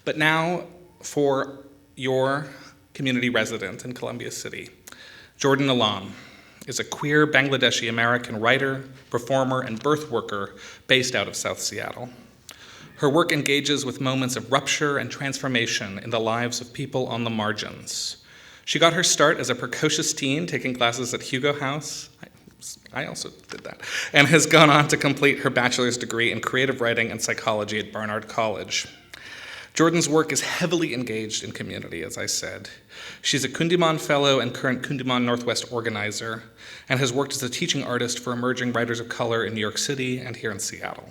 But now for your community resident in Columbia City. Jordan Alam is a queer Bangladeshi-American writer, performer, and birth worker based out of South Seattle. Her work engages with moments of rupture and transformation in the lives of people on the margins. She got her start as a precocious teen taking classes at Hugo House. I also did that, and has gone on to complete her bachelor's degree in creative writing and psychology at Barnard College. Jordan's work is heavily engaged in community, as I said. She's a Kundiman Fellow and current Kundiman Northwest organizer, and has worked as a teaching artist for emerging writers of color in New York City and here in Seattle.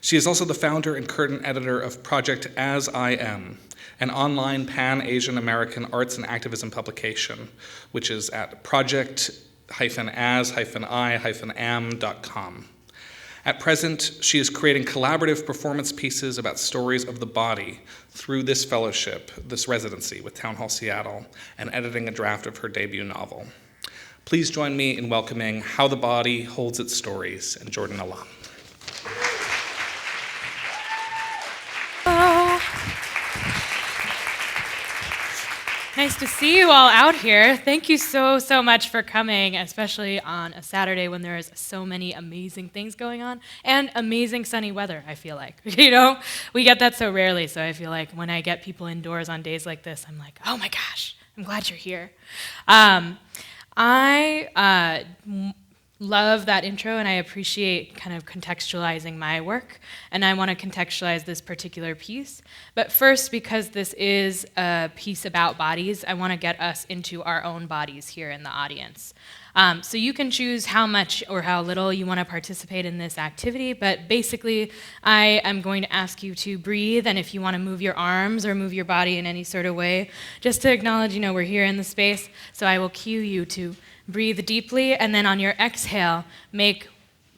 She is also the founder and current editor of Project As I Am, an online Pan-Asian American arts and activism publication, which is at project-as-i-am.com. At present, she is creating collaborative performance pieces about stories of the body through this fellowship, this residency with Town Hall Seattle, and editing a draft of her debut novel. Please join me in welcoming How the Body Holds Its Stories and Jordan Alam. Nice to see you all out here. Thank you so much for coming, especially on a Saturday when there is so many amazing things going on and amazing sunny weather, I feel like. You know, we get that so rarely, so I feel like when I get people indoors on days like this, I'm like, oh my gosh, I'm glad you're here. I love that intro, and I appreciate kind of contextualizing my work, and I want to contextualize this particular piece. But first, because this is a piece about bodies, I want to get us into our own bodies here in the audience. So you can choose how much or how little you want to participate in this activity, but basically I am going to ask you to breathe, and if you want to move your arms or move your body in any sort of way, just to acknowledge, you know, we're here in the space, so I will cue you to breathe deeply, and then on your exhale, make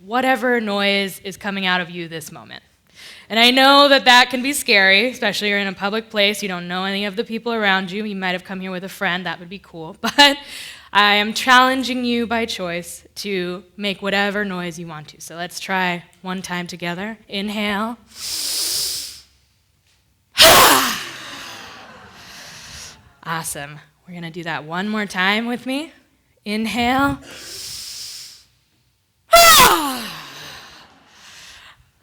whatever noise is coming out of you this moment. And I know that that can be scary, especially you're in a public place, you don't know any of the people around you, you might have come here with a friend, that would be cool, but I am challenging you by choice to make whatever noise you want to. So let's try one time together. Inhale. Awesome. We're gonna do that one more time with me. Inhale.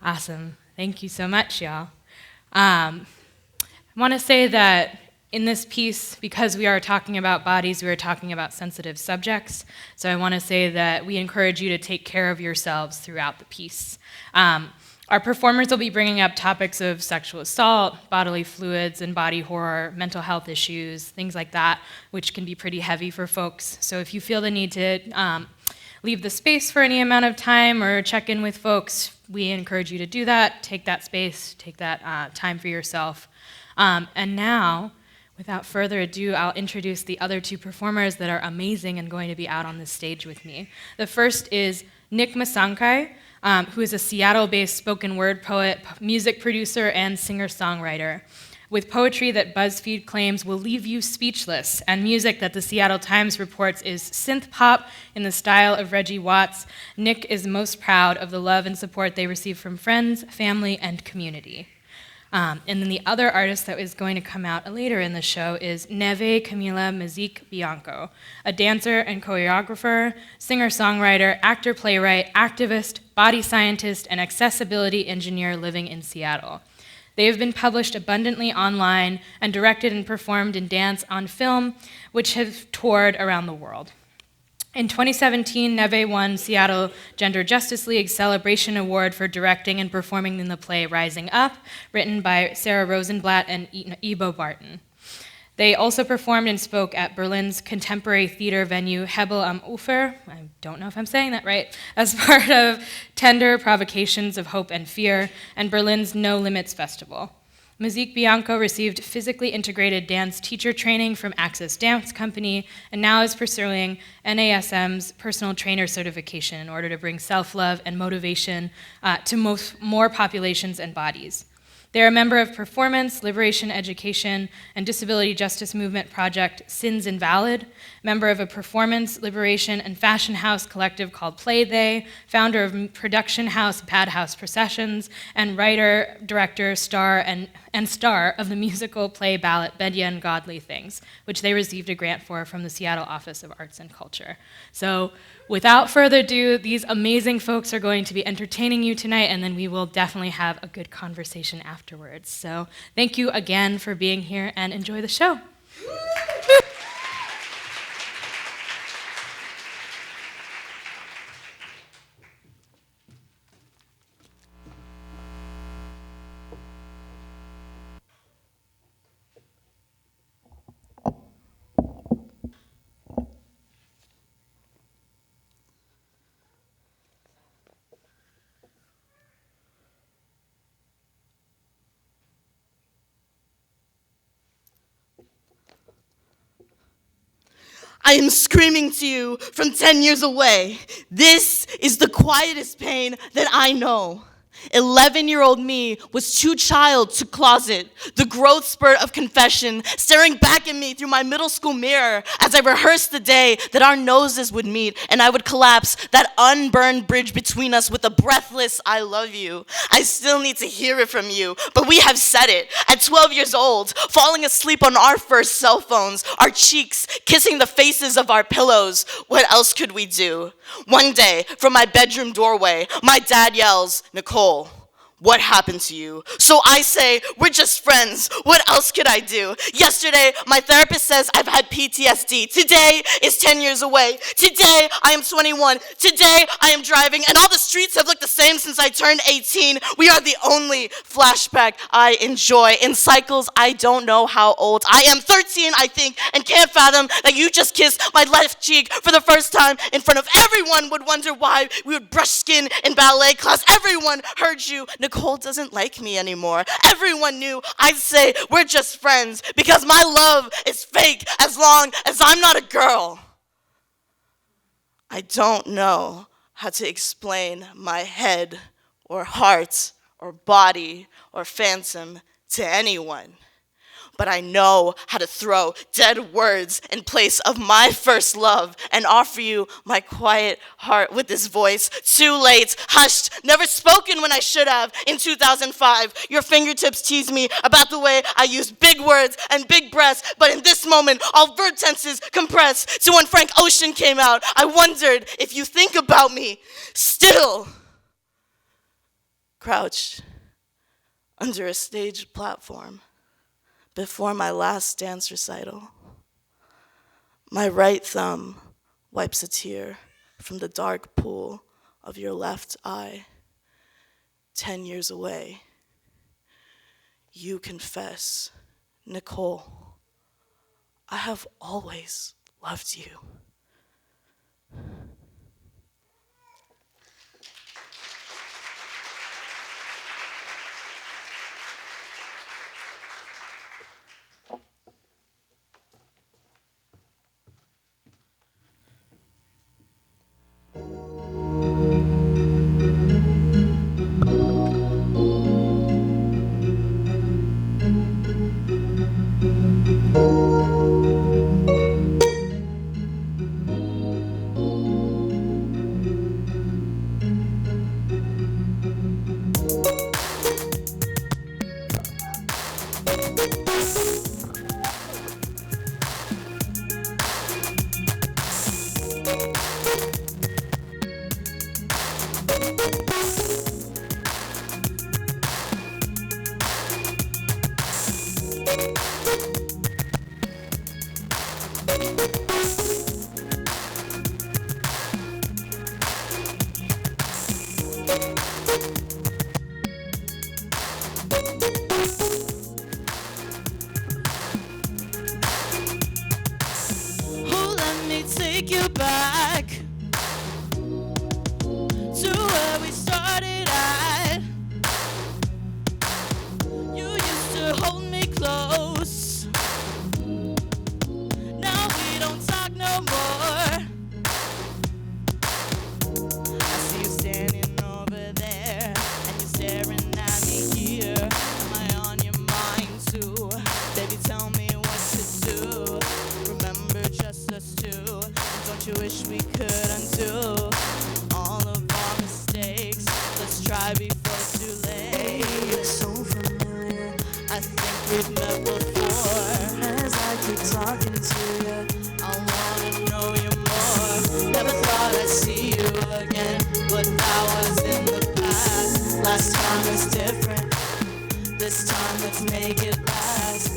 Awesome. Thank you so much, y'all. I want to say that in this piece, because we are talking about bodies, we are talking about sensitive subjects. So I want to say that we encourage you to take care of yourselves throughout the piece. Our performers will be bringing up topics of sexual assault, bodily fluids, and body horror, mental health issues, things like that, which can be pretty heavy for folks. So if you feel the need to leave the space for any amount of time or check in with folks, we encourage you to do that. Take that space, take that time for yourself. And now, without further ado, I'll introduce the other two performers that are amazing and going to be out on this stage with me. The first is Nic Masangkay, who is a Seattle-based spoken word poet, music producer, and singer-songwriter. With poetry that BuzzFeed claims will leave you speechless, and music that the Seattle Times reports is synth pop in the style of Reggie Watts, Nic is most proud of the love and support they receive from friends, family, and community. And then the other artist that is going to come out later in the show is Neve Mazique Bianco, a dancer and choreographer, singer-songwriter, actor-playwright, activist, body scientist, and accessibility engineer living in Seattle. They have been published abundantly online and directed and performed in dance on film, which have toured around the world. In 2017, Neve won Seattle Gender Justice League Celebration Award for directing and performing in the play Rising Up, written by Sarah Rosenblatt and Ibo Barton. They also performed and spoke at Berlin's contemporary theater venue Hebel am Ufer, I don't know if I'm saying that right, as part of Tender Provocations of Hope and Fear, and Berlin's No Limits Festival. Mazique Bianco received physically integrated dance teacher training from Access Dance Company and now is pursuing NASM's personal trainer certification in order to bring self-love and motivation to more populations and bodies. They're a member of Performance, Liberation Education, and Disability Justice Movement project Sins Invalid, member of a performance, liberation, and fashion house collective called Play They, founder of production house Bad House Processions, and writer, director, star, and and star of the musical play ballad Ya Ungodly Things, which they received a grant for from the Seattle Office of Arts and Culture. So without further ado, these amazing folks are going to be entertaining you tonight, and then we will definitely have a good conversation afterwards. So thank you again for being here, and enjoy the show. I am screaming to you from 10 years away. This is the quietest pain that I know. 11-year-old me was too child to closet, the growth spurt of confession staring back at me through my middle school mirror as I rehearsed the day that our noses would meet and I would collapse that unburned bridge between us with a breathless I love you. I still need to hear it from you, but we have said it. At 12 years old, falling asleep on our first cell phones, our cheeks kissing the faces of our pillows, what else could we do? One day, from my bedroom doorway, my dad yells, "Nicole, what happened to you?" So I say, we're just friends. What else could I do? Yesterday, my therapist says I've had PTSD. Today is 10 years away. Today, I am 21. Today, I am driving, and all the streets have looked the same since I turned 18. We are the only flashback I enjoy. In cycles, I don't know how old. I am 13, I think, and can't fathom that you just kissed my left cheek for the first time in front of everyone. Would wonder why we would brush skin in ballet class. Everyone heard you. Nicole doesn't like me anymore. Everyone knew I'd say we're just friends because my love is fake as long as I'm not a girl. I don't know how to explain my head or heart or body or phantom to anyone. But I know how to throw dead words in place of my first love and offer you my quiet heart with this voice. Too late, hushed, never spoken when I should have. In 2005, your fingertips teased me about the way I used big words and big breaths, but in this moment, all verb tenses compress. So when Frank Ocean came out, I wondered if you think about me still. Crouched under a stage platform before my last dance recital. My right thumb wipes a tear from the dark pool of your left eye. 10 years away, you confess, "Nicole, I have always loved you." Take you back to where we started at. You used to hold me close we've met before. As I keep talking to you, I wanna know you more. Never thought I'd see you again, but that was in the past. Last time was different. This time let's make it last.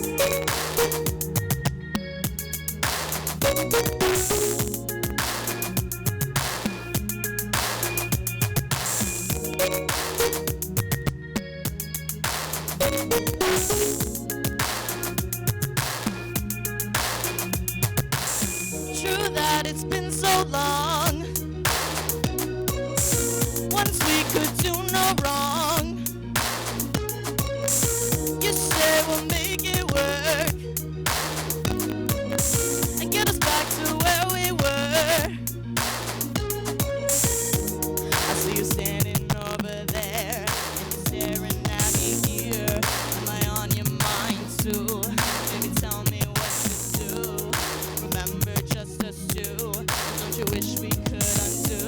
True that it's been so long. Once we could do no wrong. You say we'll make it work and get us back to where we were. I see you standing over there and you're staring at me here. Am I on your mind too? Maybe tell me what to do. Remember just us two. Don't you wish we could undo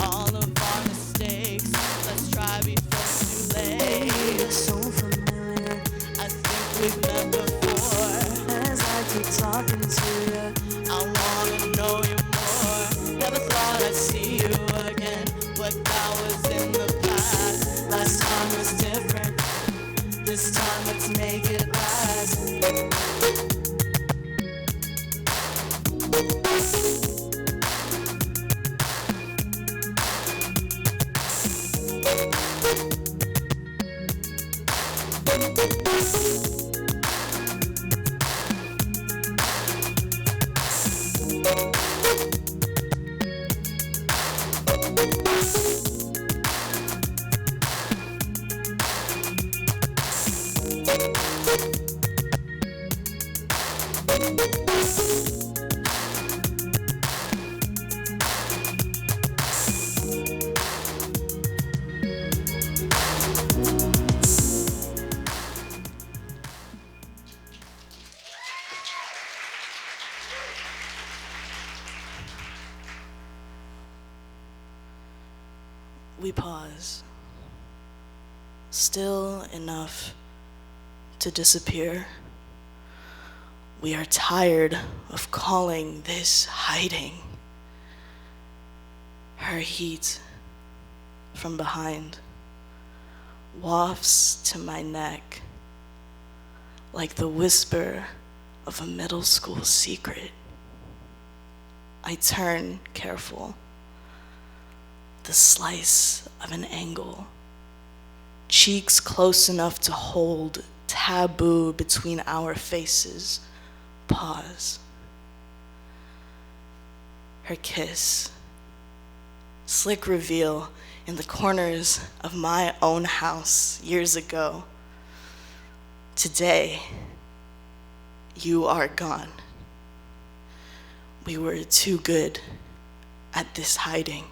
all of our mistakes? Let's try before it's too late. you're so familiar. I think we've met before. As I keep talking to you, I wanna know you more. Never thought I'd see you again, but that was in the past. Last time was different. This time let's make it last. We pause, still enough to disappear. We are tired of calling this hiding. Her heat from behind wafts to my neck like the whisper of a middle school secret. I turn careful. The slice of an angle, cheeks close enough to hold, taboo between our faces. Pause. Her kiss, slick reveal in the corners of my own house years ago. Today, you are gone. We were too good at this hiding.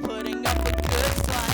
Putting up a good fight.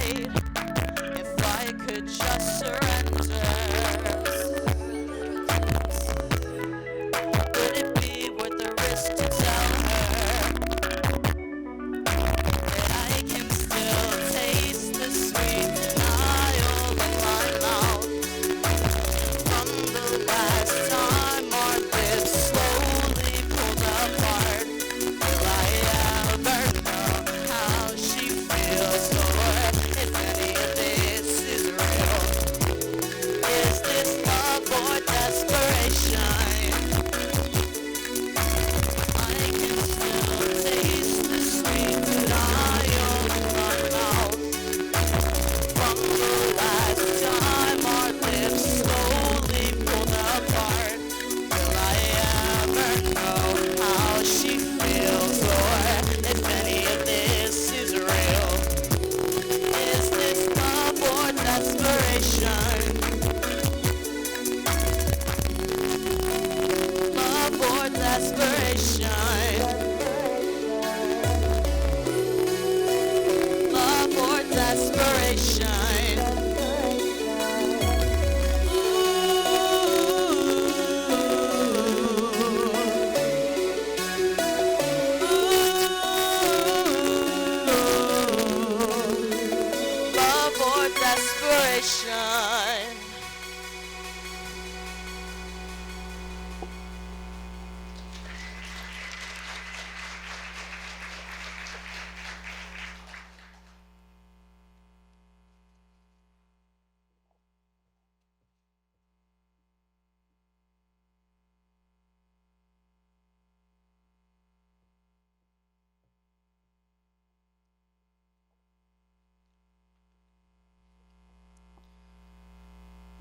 Love or desperation.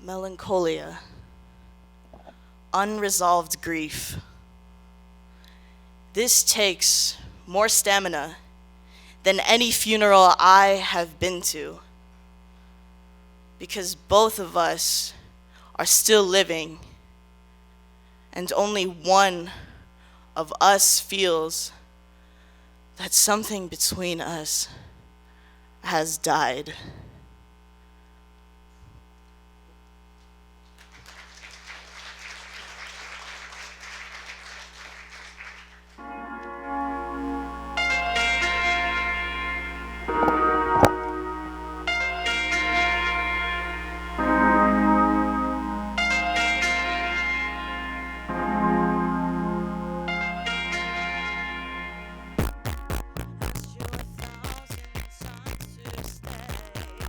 Melancholia, unresolved grief. This takes more stamina than any funeral I have been to, because both of us are still living, and only one of us feels that something between us has died. Asked you 1,000 times to stay.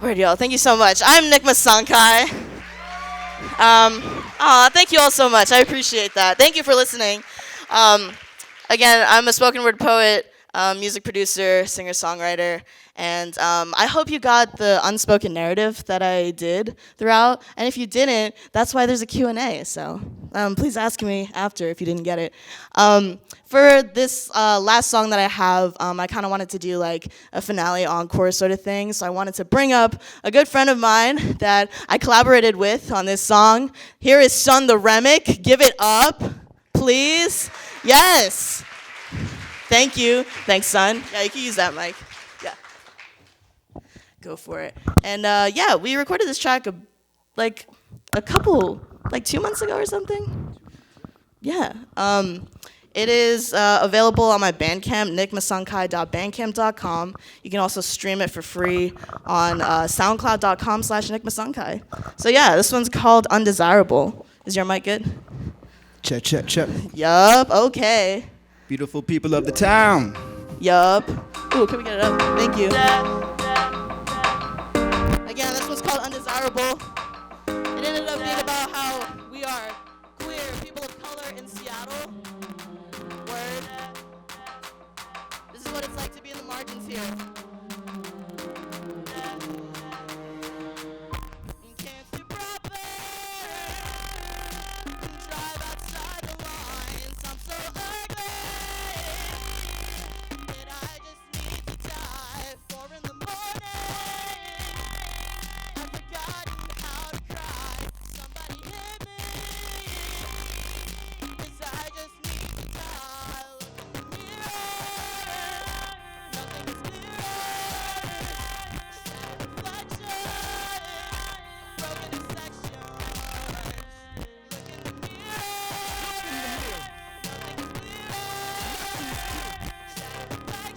Word, y'all. Thank you so much. I'm Nic Masangkay. Thank you all so much. I appreciate that. Thank you for listening. Again, I'm a spoken word poet, music producer, singer-songwriter, and I hope you got the unspoken narrative that I did throughout. And if you didn't, that's why there's a Q&A. So please ask me after if you didn't get it. For this last song that I have, I kind of wanted to do like a finale encore sort of thing. So I wanted to bring up a good friend of mine that I collaborated with on this song. Here is Son the Remick. Give it up, please. Yes. Thank you. Thanks, son. Yeah, you can use that mic. Yeah. Go for it. And yeah, we recorded this track like 2 months ago or something. Yeah. It is available on my Bandcamp, nicmasangkay.bandcamp.com. You can also stream it for free on soundcloud.com/nicmasangkay. So yeah, this one's called Undesirable. Is your mic good? Check, check, check. Yup, okay. Beautiful people of the town. Yup. Ooh, can we get it up? Thank you. Again, this one's called Undesirable. It ended up being about how we are queer people of color in Seattle. Word. This is what it's like to be in the margins here. Can't you brother drive outside the lines? I'm so ugly that I just need to die. 4 in the morning, I've forgotten how to cry. Somebody hit me, 'cause I just need to die. Look in the mirror, nothing is clearer. Sad reflection, broken in sections. Look in the mirror, nothing is clearer. Sad reflection, broken in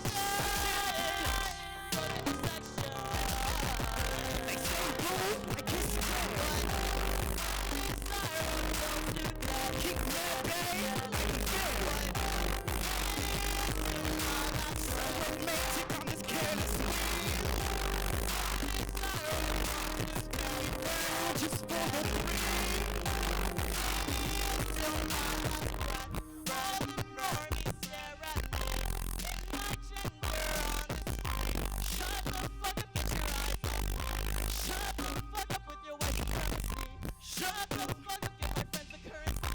Shut the fuck up, give my friends the currency.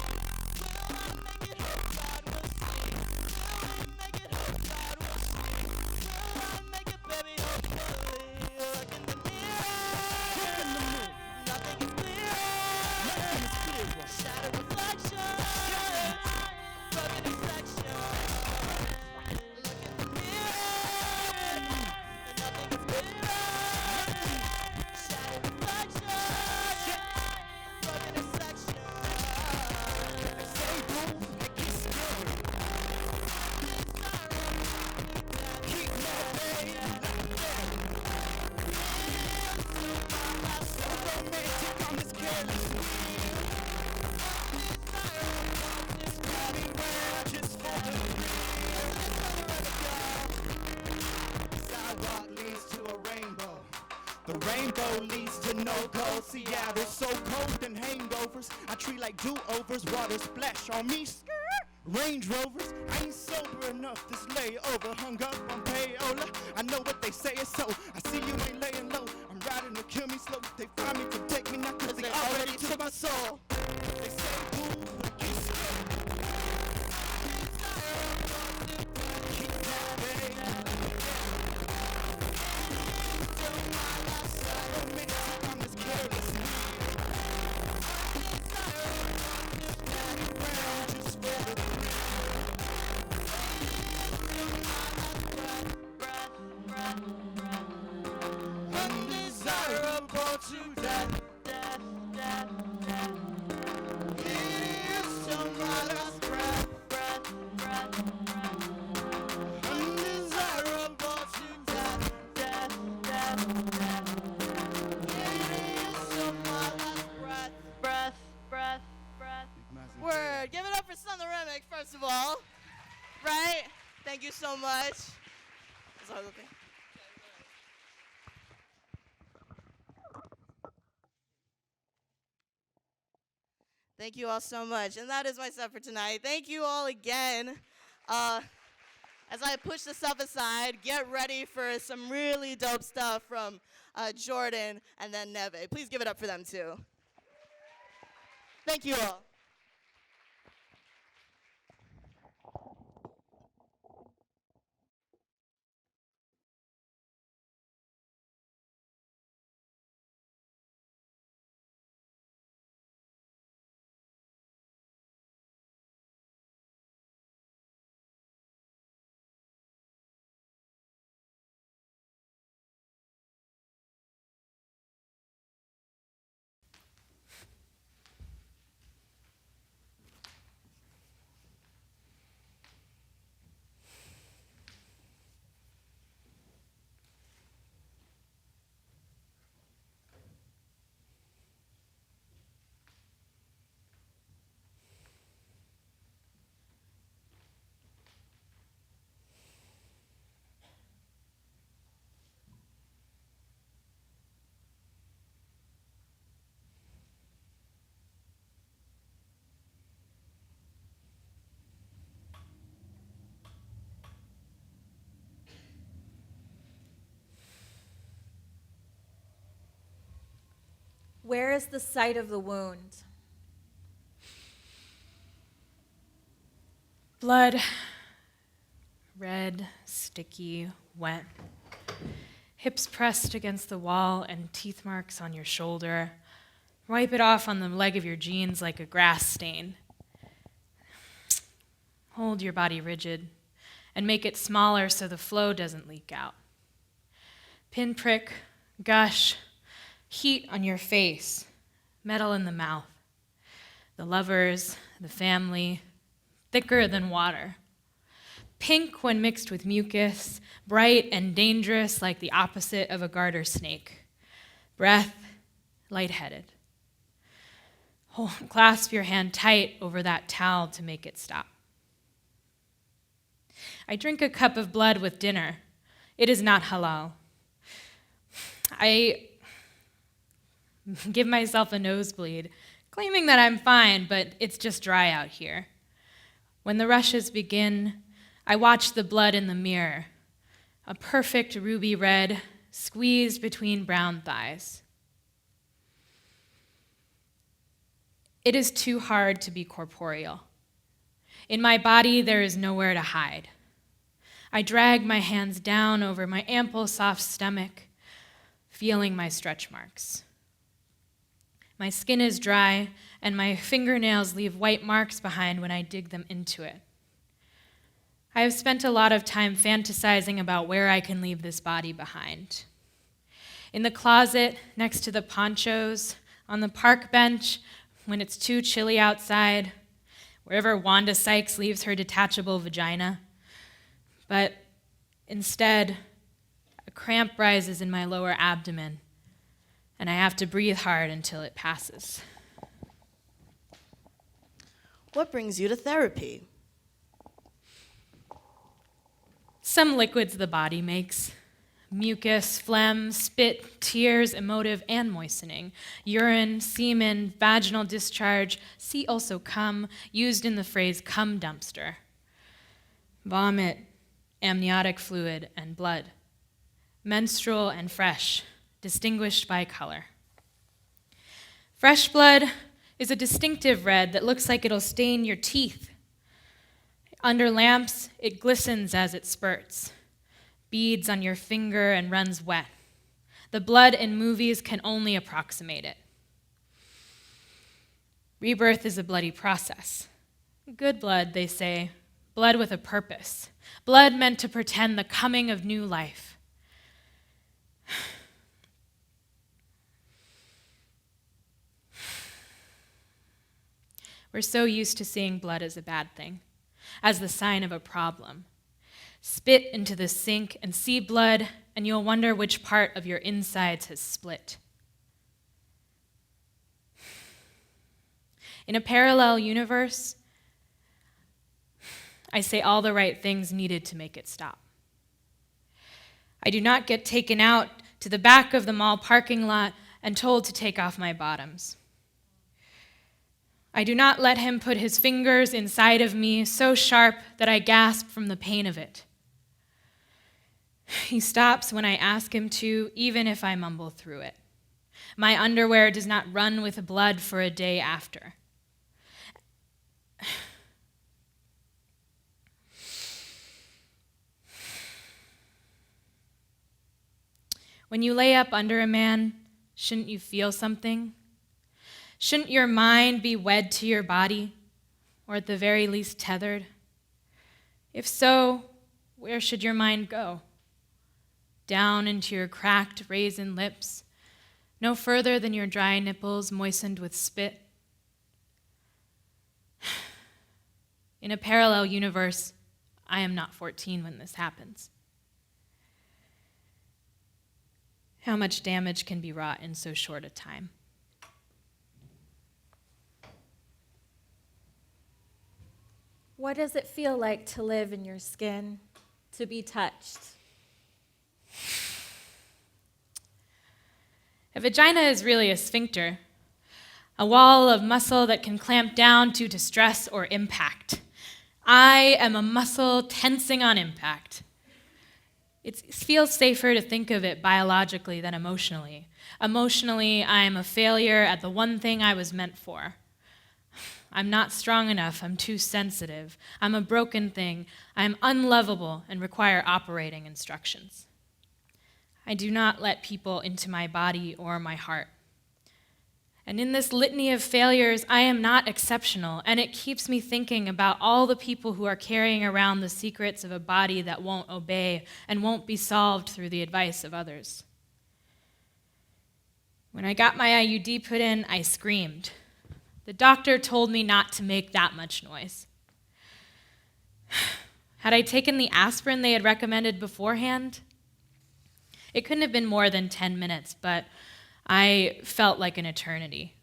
Will I make it? Hope God will see. Will we make it? Hope God will see. Will I make it, baby? Hopefully. Look in the mirror. Nothing is clear. Shadow reflection. Broken in section. Look in the mirror. Nothing is clear. Shadow reflection. Broken in section. Sidewalk leads to a rainbow. The rainbow leads to no goal. Seattle's so cold and hangovers. I treat like do-overs. Water splash on me. Range Rovers. I ain't sober enough. This layover hung up on payola. I know what they say is so. I see you ain't laying low. I'm riding to kill me slow. They find me to take me now 'cause they already took my soul. They say boo, but you scared. Keep that baby. I'm just careless. Just for the undesirable to death. Here's to my last breath. Undesirable to death. Here's to my last breath. Word. Give it up for Son the Remick, first of all. Right? Thank you so much. Is that okay? Thank you all so much. And that is my set for tonight. Thank you all again. As I push the stuff aside, get ready for some really dope stuff from Jordan and then Neve. Please give it up for them too. Thank you all. Where is the site of the wound? Blood, red, sticky, wet. Hips pressed against the wall and teeth marks on your shoulder. Wipe it off on the leg of your jeans like a grass stain. Hold your body rigid and make it smaller so the flow doesn't leak out. Pinprick, gush, heat on your face, metal in the mouth. The lovers, the family, thicker than water. Pink when mixed with mucus, bright and dangerous like the opposite of a garter snake. Breath, lightheaded. Clasp your hand tight over that towel to make it stop. I drink a cup of blood with dinner. It is not halal. I give myself a nosebleed, claiming that I'm fine, but it's just dry out here. When the rushes begin, I watch the blood in the mirror, a perfect ruby red squeezed between brown thighs. It is too hard to be corporeal. In my body, there is nowhere to hide. I drag my hands down over my ample, soft stomach, feeling my stretch marks. My skin is dry, and my fingernails leave white marks behind when I dig them into it. I have spent a lot of time fantasizing about where I can leave this body behind. In the closet, next to the ponchos, on the park bench, when it's too chilly outside, wherever Wanda Sykes leaves her detachable vagina. But instead, a cramp rises in my lower abdomen, and I have to breathe hard until it passes. What brings you to therapy? Some liquids the body makes. Mucus, phlegm, spit, tears, emotive and moistening. Urine, semen, vaginal discharge, see also cum, used in the phrase cum dumpster. Vomit, amniotic fluid, and blood. Menstrual and fresh, distinguished by color. Fresh blood is a distinctive red that looks like it'll stain your teeth. Under lamps, it glistens as it spurts, beads on your finger and runs wet. The blood in movies can only approximate it. Rebirth is a bloody process. Good blood, they say, blood with a purpose, blood meant to portend the coming of new life. We're so used to seeing blood as a bad thing, as the sign of a problem. Spit into the sink and see blood, and you'll wonder which part of your insides has split. In a parallel universe, I say all the right things needed to make it stop. I do not get taken out to the back of the mall parking lot and told to take off my bottoms. I do not let him put his fingers inside of me so sharp that I gasp from the pain of it. He stops when I ask him to, even if I mumble through it. My underwear does not run with blood for a day after. When you lay up under a man, shouldn't you feel something? Shouldn't your mind be wed to your body, or at the very least tethered? If so, where should your mind go? Down into your cracked raisin lips, no further than your dry nipples moistened with spit? In a parallel universe, I am not 14 when this happens. How much damage can be wrought in so short a time? What does it feel like to live in your skin, to be touched? A vagina is really a sphincter, a wall of muscle that can clamp down due to stress or impact. I am a muscle tensing on impact. It feels safer to think of it biologically than emotionally. Emotionally, I am a failure at the one thing I was meant for. I'm not strong enough, I'm too sensitive. I'm a broken thing, I'm unlovable and require operating instructions. I do not let people into my body or my heart. And in this litany of failures, I am not exceptional, and it keeps me thinking about all the people who are carrying around the secrets of a body that won't obey and won't be solved through the advice of others. When I got my IUD put in, I screamed. The doctor told me not to make that much noise. Had I taken the aspirin they had recommended beforehand? It couldn't have been more than 10 minutes, but I felt like an eternity.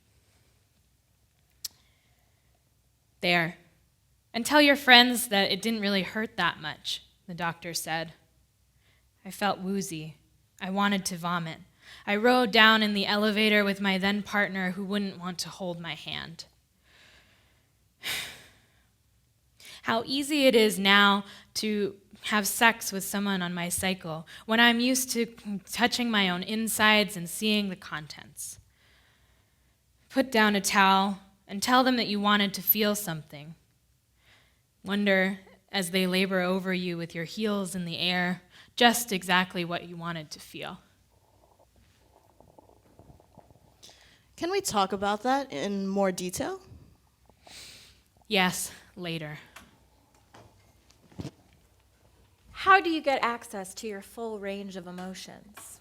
There. And tell your friends that it didn't really hurt that much, the doctor said. I felt woozy. I wanted to vomit. I rode down in the elevator with my then partner who wouldn't want to hold my hand. How easy it is now to have sex with someone on my cycle when I'm used to touching my own insides and seeing the contents. Put down a towel and tell them that you wanted to feel something. Wonder, as they labor over you with your heels in the air, just exactly what you wanted to feel. Can we talk about that in more detail? Yes, later. How do you get access to your full range of emotions?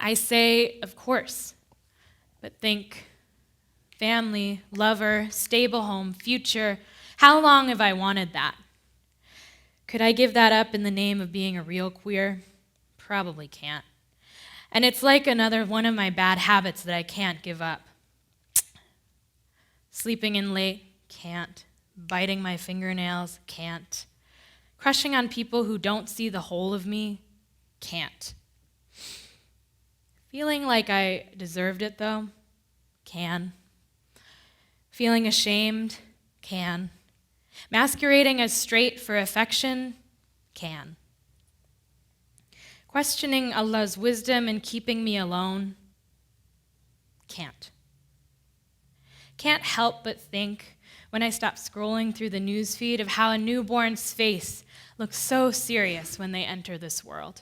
I say, of course, but think family, lover, stable home, future. How long have I wanted that? Could I give that up in the name of being a real queer? Probably can't. And it's like another one of my bad habits that I can't give up. Sleeping in late, can't. Biting my fingernails, can't. Crushing on people who don't see the whole of me, can't. Feeling like I deserved it, though, can. Feeling ashamed, can. Masquerading as straight for affection, can. Questioning Allah's wisdom in keeping me alone, can't. Can't help but think, when I stop scrolling through the news feed, of how a newborn's face looks so serious when they enter this world.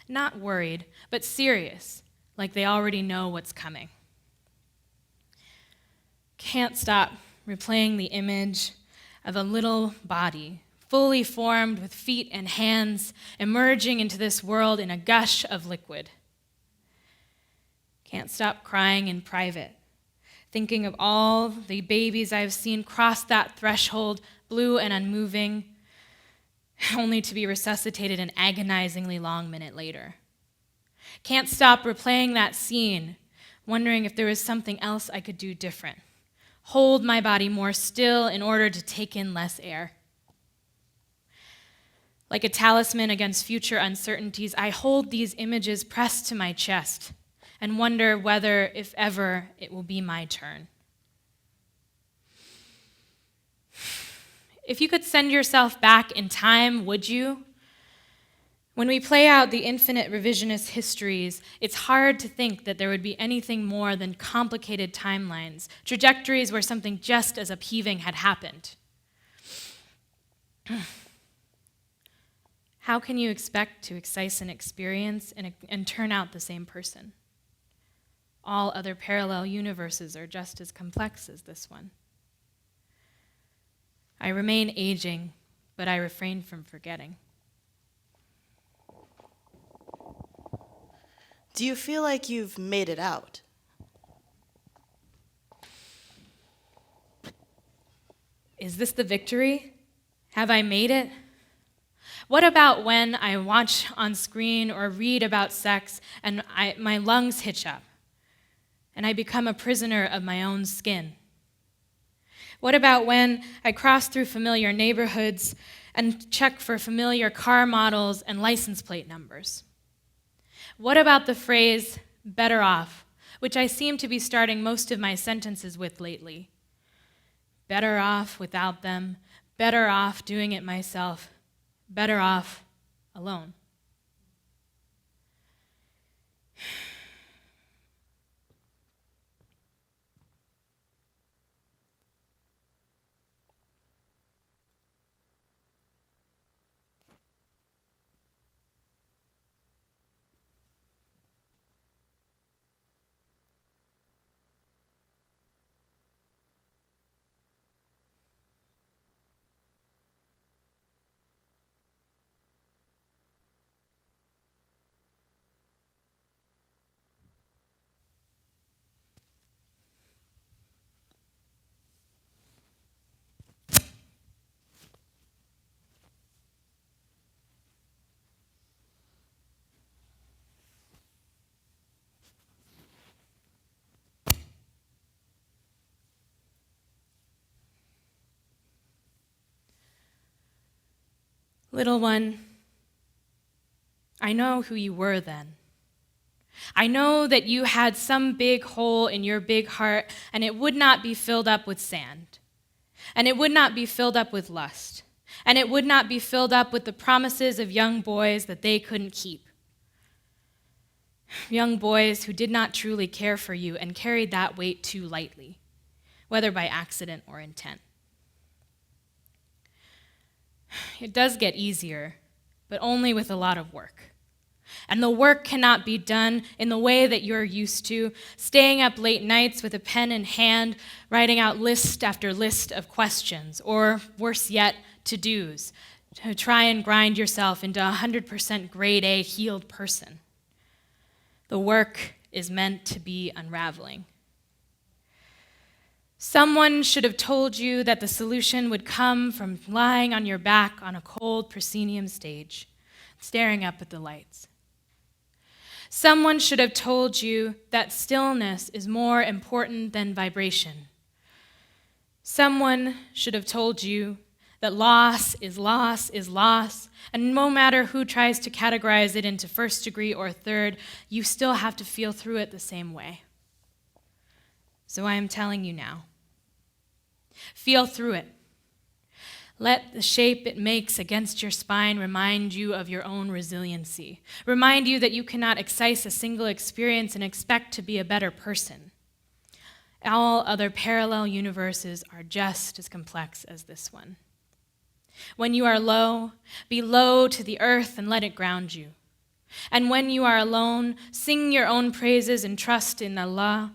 Not worried, but serious, like they already know what's coming. Can't stop replaying the image of a little body, fully formed with feet and hands, emerging into this world in a gush of liquid. Can't stop crying in private, thinking of all the babies I've seen cross that threshold, blue and unmoving, only to be resuscitated an agonizingly long minute later. Can't stop replaying that scene, wondering if there was something else I could do different. Hold my body more still in order to take in less air. Like a talisman against future uncertainties, I hold these images pressed to my chest and wonder whether, if ever, it will be my turn. If you could send yourself back in time, would you? When we play out the infinite revisionist histories, it's hard to think that there would be anything more than complicated timelines, trajectories where something just as upheaving had happened. How can you expect to excise an experience and turn out the same person? All other parallel universes are just as complex as this one. I remain aging, but I refrain from forgetting. Do you feel like you've made it out? Is this the victory? Have I made it? What about when I watch on screen or read about sex and my lungs hitch up and I become a prisoner of my own skin? What about when I cross through familiar neighborhoods and check for familiar car models and license plate numbers? What about the phrase, better off, which I seem to be starting most of my sentences with lately? Better off without them, better off doing it myself, better off alone. Little one, I know who you were then. I know that you had some big hole in your big heart, and it would not be filled up with sand. And it would not be filled up with lust. And it would not be filled up with the promises of young boys that they couldn't keep. Young boys who did not truly care for you and carried that weight too lightly, whether by accident or intent. It does get easier, but only with a lot of work. And the work cannot be done in the way that you're used to, staying up late nights with a pen in hand, writing out list after list of questions, or worse yet, to-dos, to try and grind yourself into a 100% grade A healed person. The work is meant to be unraveling. Someone should have told you that the solution would come from lying on your back on a cold proscenium stage, staring up at the lights. Someone should have told you that stillness is more important than vibration. Someone should have told you that loss is loss is loss, and no matter who tries to categorize it into first degree or third, you still have to feel through it the same way. So I am telling you now. Feel through it. Let the shape it makes against your spine remind you of your own resiliency. Remind you that you cannot excise a single experience and expect to be a better person. All other parallel universes are just as complex as this one. When you are low, be low to the earth and let it ground you. And when you are alone, sing your own praises and trust in Allah.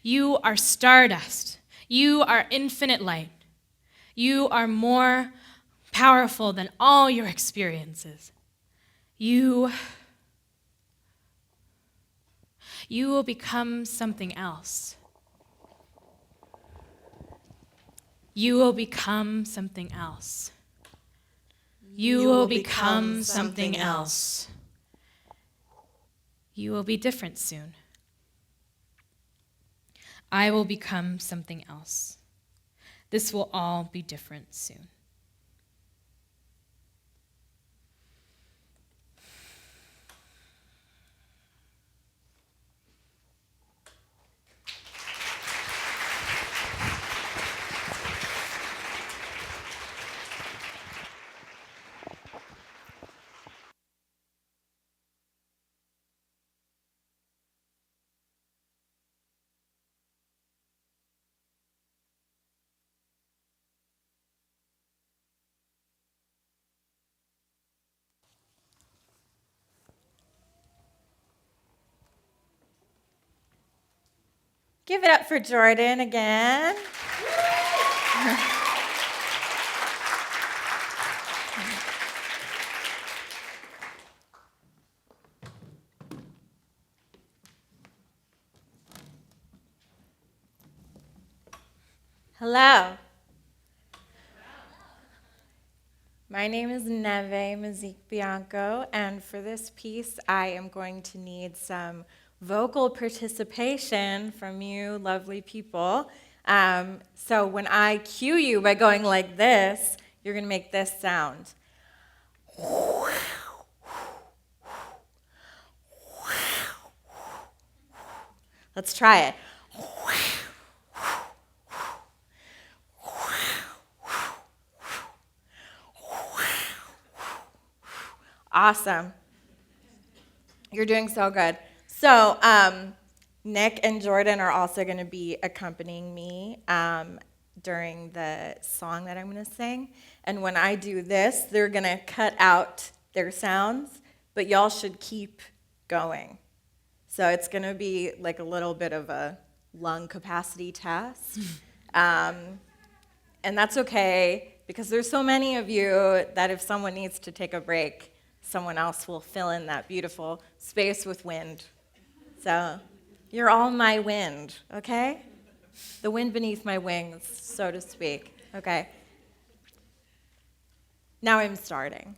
You are stardust. You are infinite light. You are more powerful than all your experiences. You will become something else. You will become something else. You will become something else. You will be different soon. I will become something else. This will all be different soon. Give it up for Jordan again. Hello. My name is Neve Mazique Bianco, and for this piece, I am going to need some vocal participation from you lovely people. So when I cue you by going like this, you're going to make this sound. Let's try it. Awesome. You're doing so good. So Nic and Jordan are also going to be accompanying me during the song that I'm going to sing. And when I do this, they're going to cut out their sounds, but y'all should keep going. So it's going to be like a little bit of a lung capacity test. And that's okay, because there's so many of you that if someone needs to take a break, someone else will fill in that beautiful space with wind. So you're all my wind, okay? The wind beneath my wings, so to speak. Okay. Now I'm starting.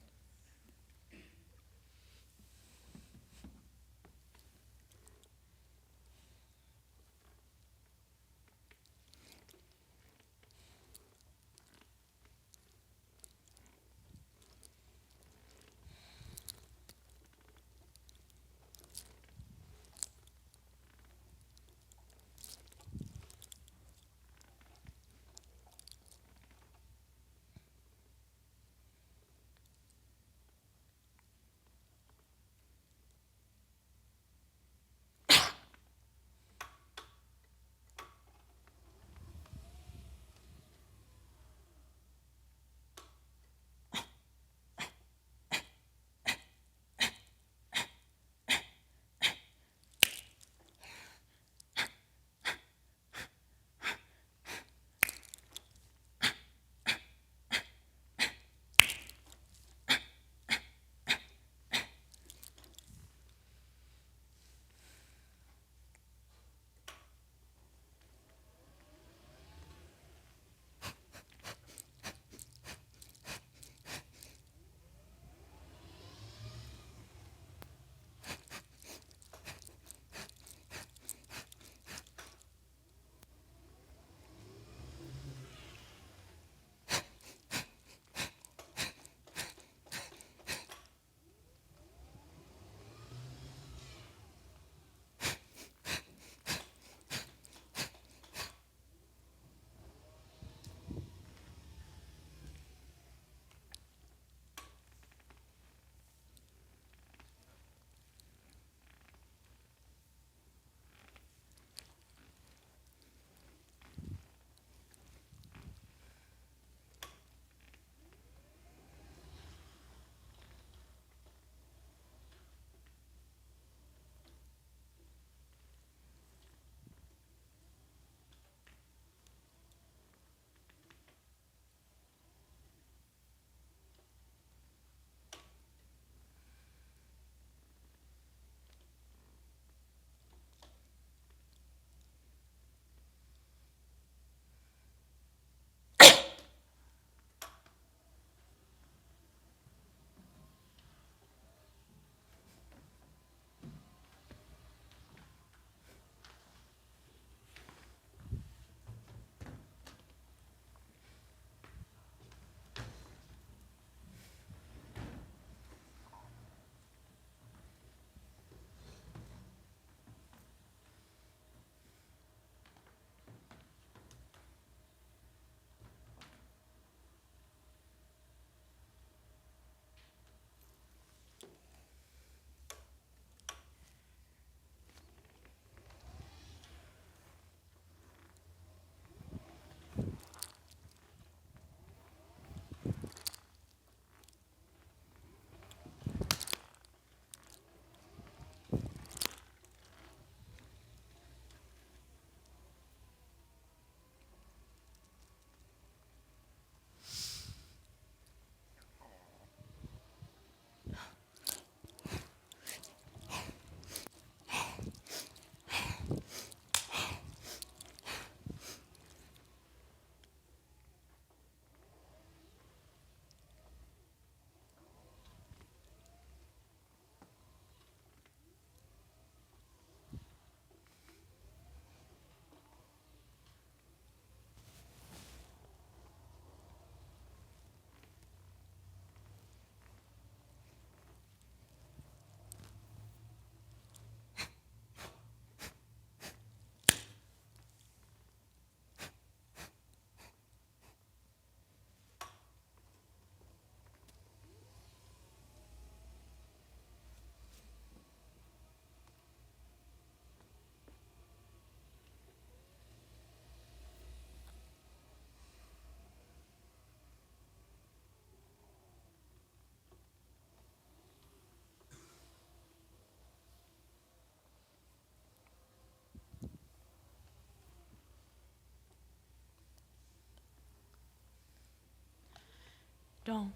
don't,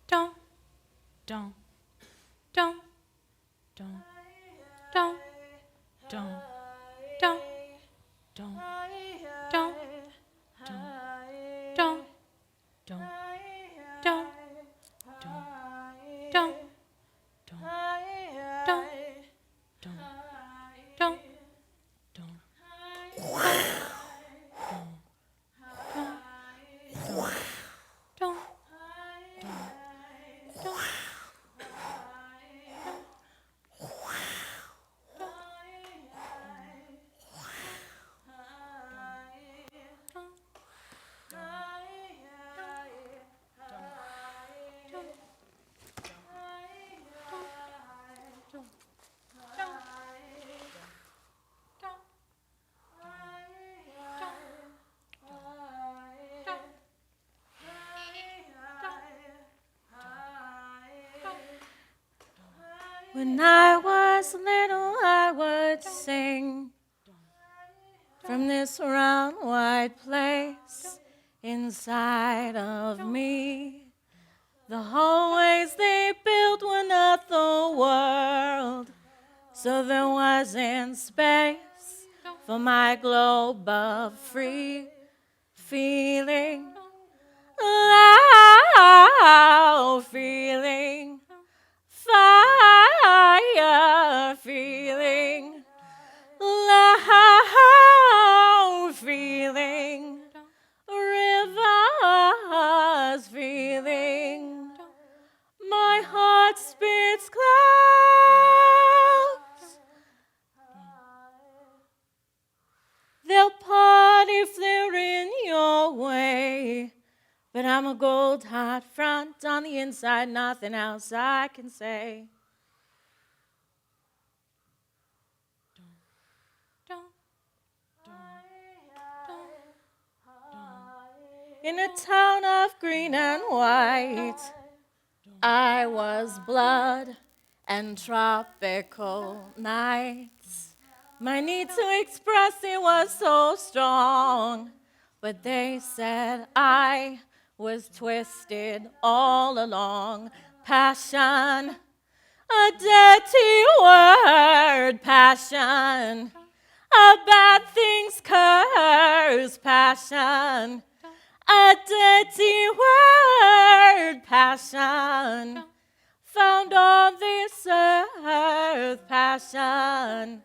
don't, don't, don't, don't, don't, don't, don't, don't, don't, don't, don't, don't, don't, don't, don't, don't, don't, don't, When I was little, I would sing from this round white place inside of me. The hallways they built were not the world, so there wasn't space for my globe of free feeling, loud feeling, fire feeling, loud feeling, rivers feeling. My heart spits clouds. They'll part if they're in your way. But I'm a gold heart front on the inside, nothing else I can say. In a town of green and white, I was blood and tropical nights. My need to express it was so strong, but they said I was twisted all along. Passion, a dirty word, passion. A bad thing's curse, passion. A dirty word, passion. Found on this earth, passion.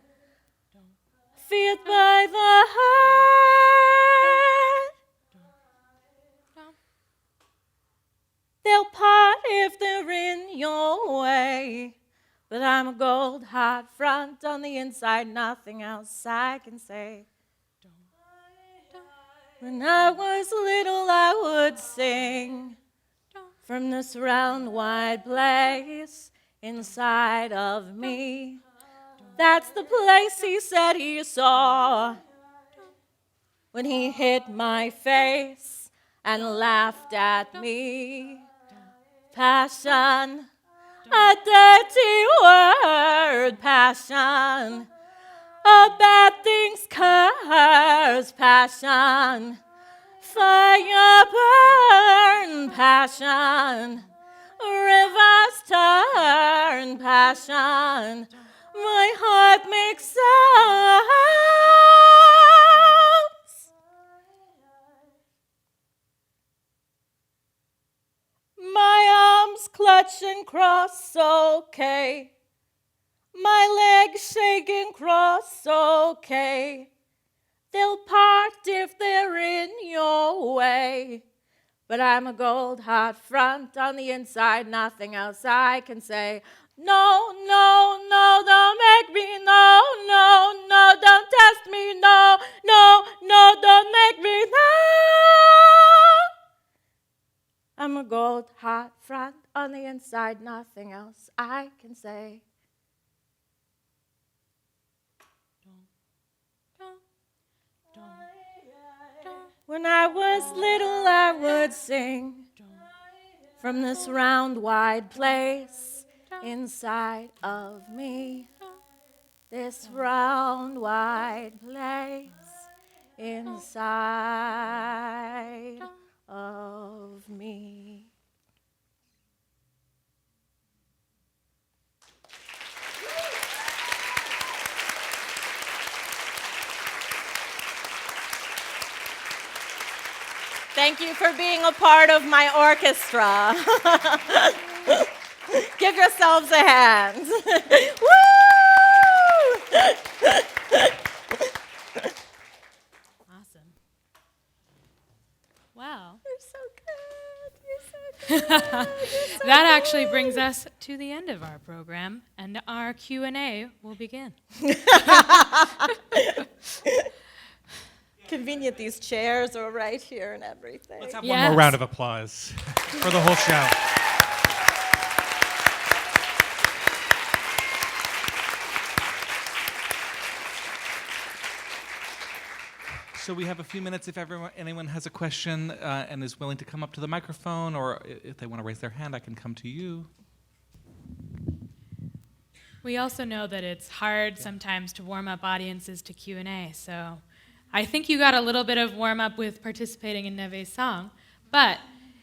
Filled by the heart. They'll part if they're in your way. But I'm a gold hard front on the inside, nothing else I can say. When I was little, I would sing from this round wide place inside of me. That's the place he said he saw when he hit my face and laughed at me. Passion, a dirty word, passion. A bad thing's curse, passion. Fire burn, passion. Rivers turn, passion. My heart makes sounds. My arms clutch and cross, okay. My legs shake and cross, okay. They'll part if they're in your way. But I'm a gold heart front on the inside, nothing else I can say. No, no, no, don't make me, no, no, no, don't test me, no, no, no, don't make me, no. I'm a gold heart front on the inside, nothing else I can say. When I was little, I would sing from this round, wide place inside of me. This round, wide place inside of me. Thank you for being a part of my orchestra. Give yourselves a hand. Woo! Awesome. Wow. You're so good. You're so good. You're so That actually brings us to the end of our program, and our Q&A will begin. convenient. These chairs are right here and everything. Let's have Yes. one more round of applause for the whole show. So we have a few minutes if anyone has a question and is willing to come up to the microphone, or if they want to raise their hand, I can come to you. We also know that it's hard sometimes to warm up audiences to Q&A, so I think you got a little bit of warm up with participating in Neve's song, but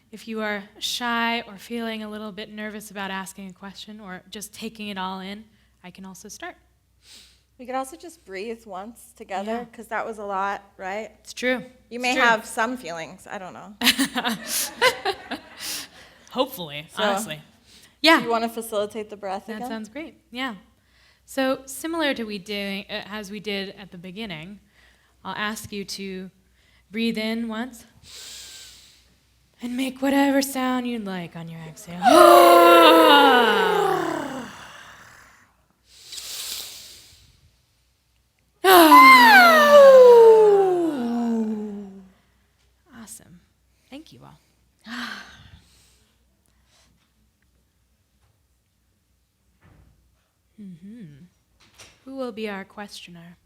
if you are shy or feeling a little bit nervous about asking a question or just taking it all in, I can also start. We could also just breathe once together, Yeah. because that was a lot, right? It's true. You may have some feelings. I don't know. Hopefully, So, honestly. Do Yeah. you want to facilitate the breath That again? sounds great. Yeah. So similar to as we did at the beginning, I'll ask you to breathe in once and make whatever sound you'd like on your exhale. Awesome. Thank you all. Who will be our questioner?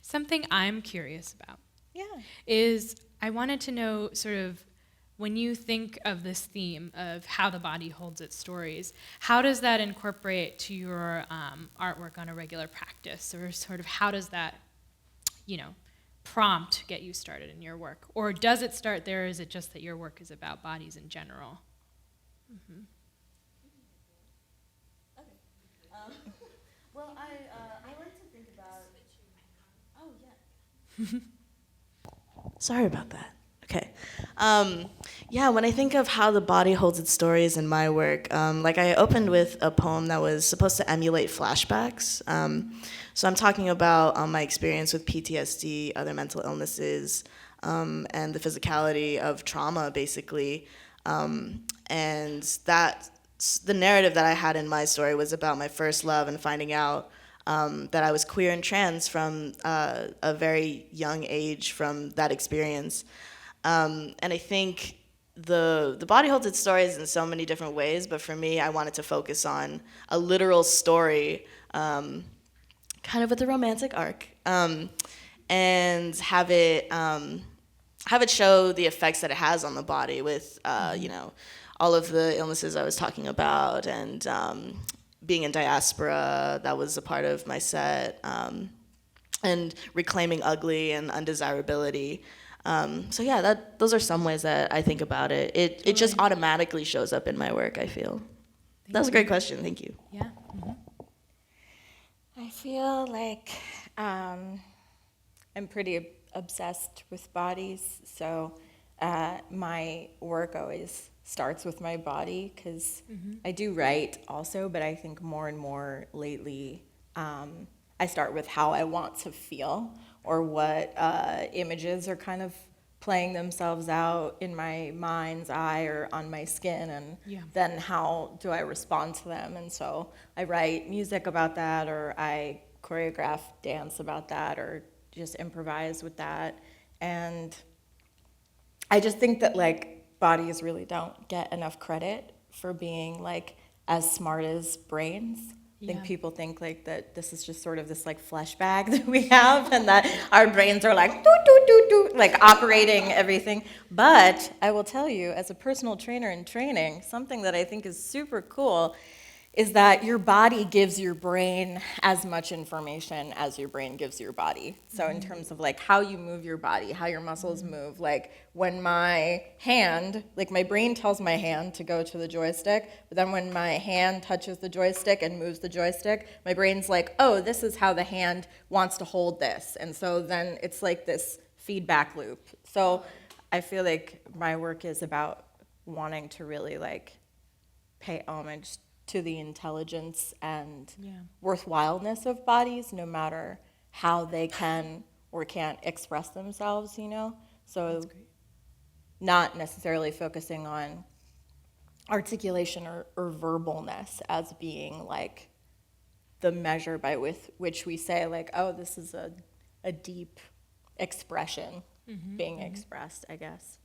Something I'm curious about Yeah. is I wanted to know sort of when you think of this theme of how the body holds its stories, how does that incorporate to your artwork on a regular practice? Or sort of how does that, prompt get you started in your work? Or does it start there, or is it just that your work is about bodies in general? Well, I like to think about. Oh yeah. Sorry about that. Okay. Yeah, when I think of how the body holds its stories in my work, I opened with a poem that was supposed to emulate flashbacks. So I'm talking about my experience with PTSD, other mental illnesses, and the physicality of trauma, basically. And the narrative that I had in my story was about my first love and finding out that I was queer and trans from a very young age from that experience. And I think the body holds its stories in so many different ways, but for me, I wanted to focus on a literal story, kind of with a romantic arc, and have it show the effects that it has on the body with, all of the illnesses I was talking about, and being in diaspora, that was a part of my set, and reclaiming ugly and undesirability. So yeah, those are some ways that I think about it. It just automatically shows up in my work, I feel. That was a great question, thank you. Yeah. I feel like I'm pretty obsessed with bodies, so my work always starts with my body, because I do write also, but I think more and more lately I start with how I want to feel, or what images are kind of playing themselves out in my mind's eye or on my skin, and then how do I respond to them. And so I write music about that, or I choreograph dance about that, or just improvise with that. And I just think that bodies really don't get enough credit for being as smart as brains. I think people think that this is just sort of this flesh bag that we have, and that our brains are operating everything. But I will tell you, as a personal trainer in training, something that I think is super cool is that your body gives your brain as much information as your brain gives your body. So in terms of like how you move your body, how your muscles move, like when my hand, like my brain tells my hand to go to the joystick, but then when my hand touches the joystick and moves the joystick, my brain's like, oh, this is how the hand wants to hold this. And so then it's like this feedback loop. So I feel like my work is about wanting to really like pay homage to the intelligence and worthwhileness of bodies, no matter how they can or can't express themselves, you know? So not necessarily focusing on articulation or verbalness as being like the measure by which we say like, oh, this is a deep expression being expressed, I guess.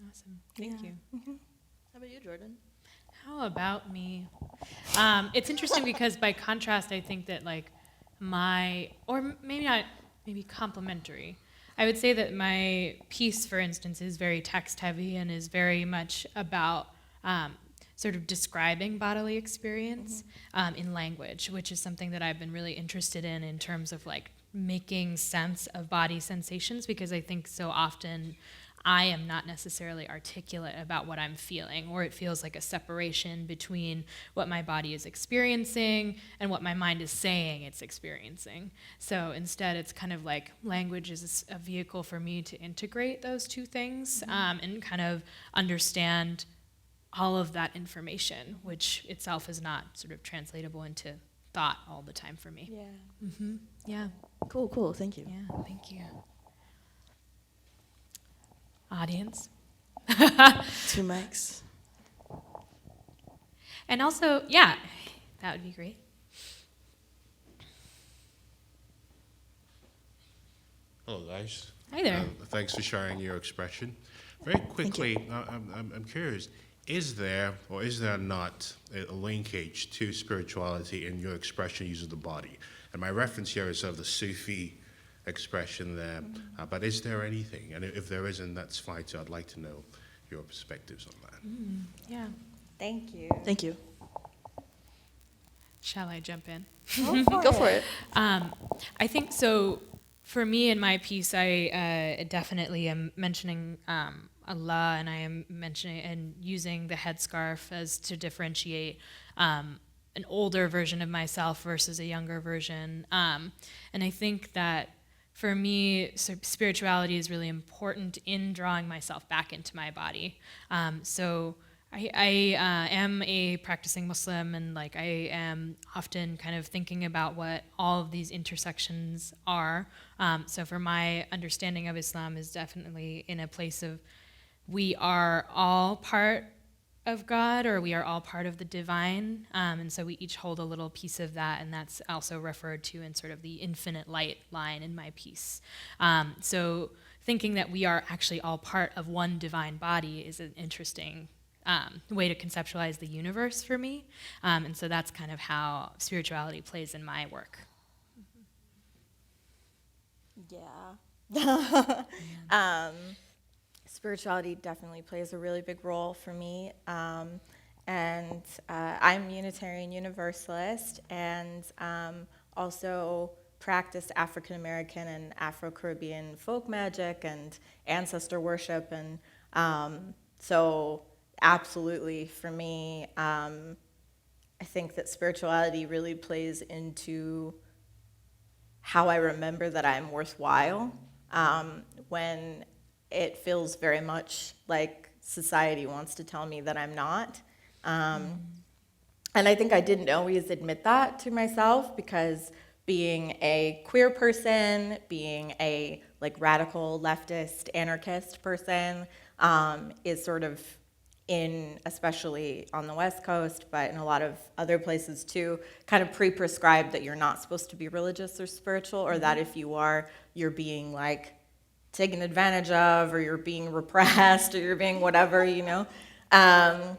Awesome. Thank you. How about you, Jordan? How about me? It's interesting because by contrast, I think that like or maybe not, maybe complementary. I would say that my piece, for instance, is very text heavy and is very much about sort of describing bodily experience in language, which is something that I've been really interested in terms of like making sense of body sensations, because I think so often I am not necessarily articulate about what I'm feeling, or it feels like a separation between what my body is experiencing and what my mind is saying it's experiencing. So instead, it's kind of like language is a vehicle for me to integrate those two things and kind of understand all of that information, which itself is not sort of translatable into thought all the time for me. Yeah. Yeah, Cool. Thank you. yeah, thank you. Audience. 2 mics. And also, yeah, that would be great. Hello, guys. Hi there. Thanks for sharing your expression. Very quickly, I'm curious, is there or is there not a linkage to spirituality in your expression using the body? And my reference here is of the Sufi expression there, but is there anything? And if there isn't, that's fine too. I'd like to know your perspectives on that. Yeah. Thank you. Thank you. Shall I jump in? Go for it. I think so. For me in my piece, I definitely am mentioning Allah, and I am mentioning and using the headscarf as to differentiate an older version of myself versus a younger version. And I think that for me, spirituality is really important in drawing myself back into my body. So I am a practicing Muslim, and like I am often kind of thinking about what all of these intersections are. So for my understanding of Islam is definitely in a place of we are all part of God, or we are all part of the divine, and so we each hold a little piece of that, and that's also referred to in sort of the infinite light line in my piece. So thinking that we are actually all part of one divine body is an interesting way to conceptualize the universe for me, and so that's kind of how spirituality plays in my work. Yeah. Spirituality definitely plays a really big role for me. And I'm Unitarian Universalist, and also practiced African American and Afro-Caribbean folk magic and ancestor worship. And so absolutely for me, I think that spirituality really plays into how I remember that I'm worthwhile when it feels very much like society wants to tell me that I'm not. And I think I didn't always admit that to myself, because being a queer person, being a like radical leftist anarchist person is sort of especially on the West Coast, but in a lot of other places too, kind of pre-prescribed that you're not supposed to be religious or spiritual, or that if you are, you're being like taken advantage of, or you're being repressed, or you're being whatever, you know? And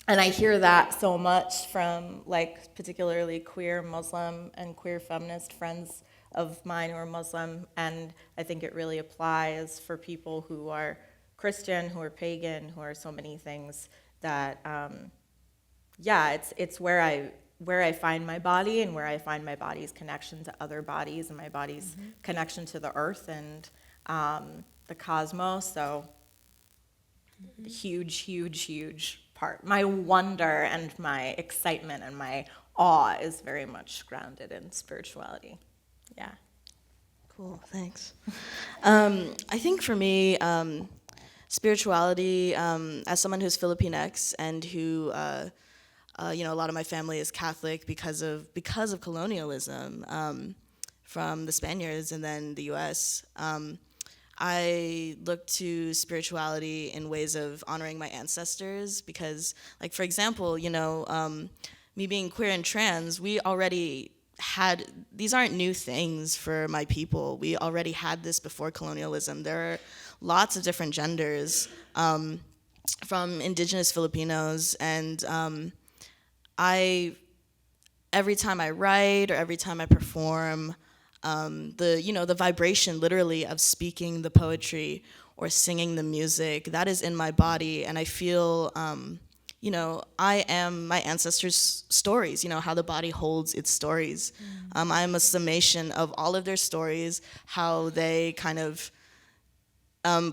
I hear that so much from like particularly queer Muslim and queer feminist friends of mine who are Muslim, and I think it really applies for people who are Christian, who are pagan, who are so many things that, it's where where I find my body and where I find my body's connection to other bodies and my body's connection to the earth and the cosmos. So huge, huge, huge part. My wonder and my excitement and my awe is very much grounded in spirituality. Yeah. Cool, thanks. I think for me, spirituality, as someone who's Filipinx and who, a lot of my family is Catholic because of colonialism from the Spaniards and then the U.S. I look to spirituality in ways of honoring my ancestors because, like, for example, me being queer and trans, we already had, these aren't new things for my people. We already had this before colonialism. There are lots of different genders from indigenous Filipinos, and every time I write or every time I perform, the vibration literally of speaking the poetry or singing the music, that is in my body, and I feel, I am my ancestors' stories, how the body holds its stories. I am a summation of all of their stories, how they kind of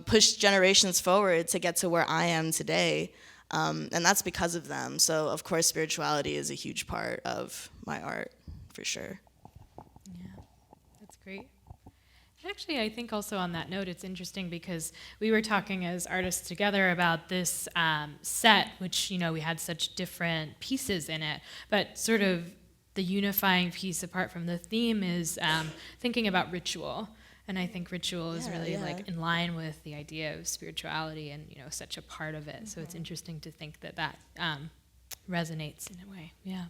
pushed generations forward to get to where I am today, and that's because of them. So, of course, spirituality is a huge part of my art, for sure. That's great. Actually, I think also on that note, it's interesting because we were talking as artists together about this set, which, we had such different pieces in it, but sort of the unifying piece apart from the theme is thinking about ritual. And I think ritual is really like in line with the idea of spirituality and, such a part of it. So it's interesting to think that resonates in a way. Yeah.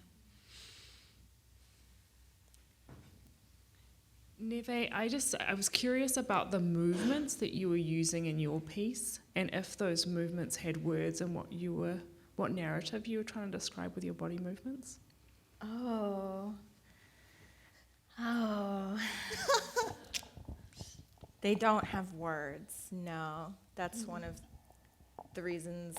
Neve, I was curious about the movements that you were using in your piece, and if those movements had words and what narrative you were trying to describe with your body movements. Oh. They don't have words, no. That's one of the reasons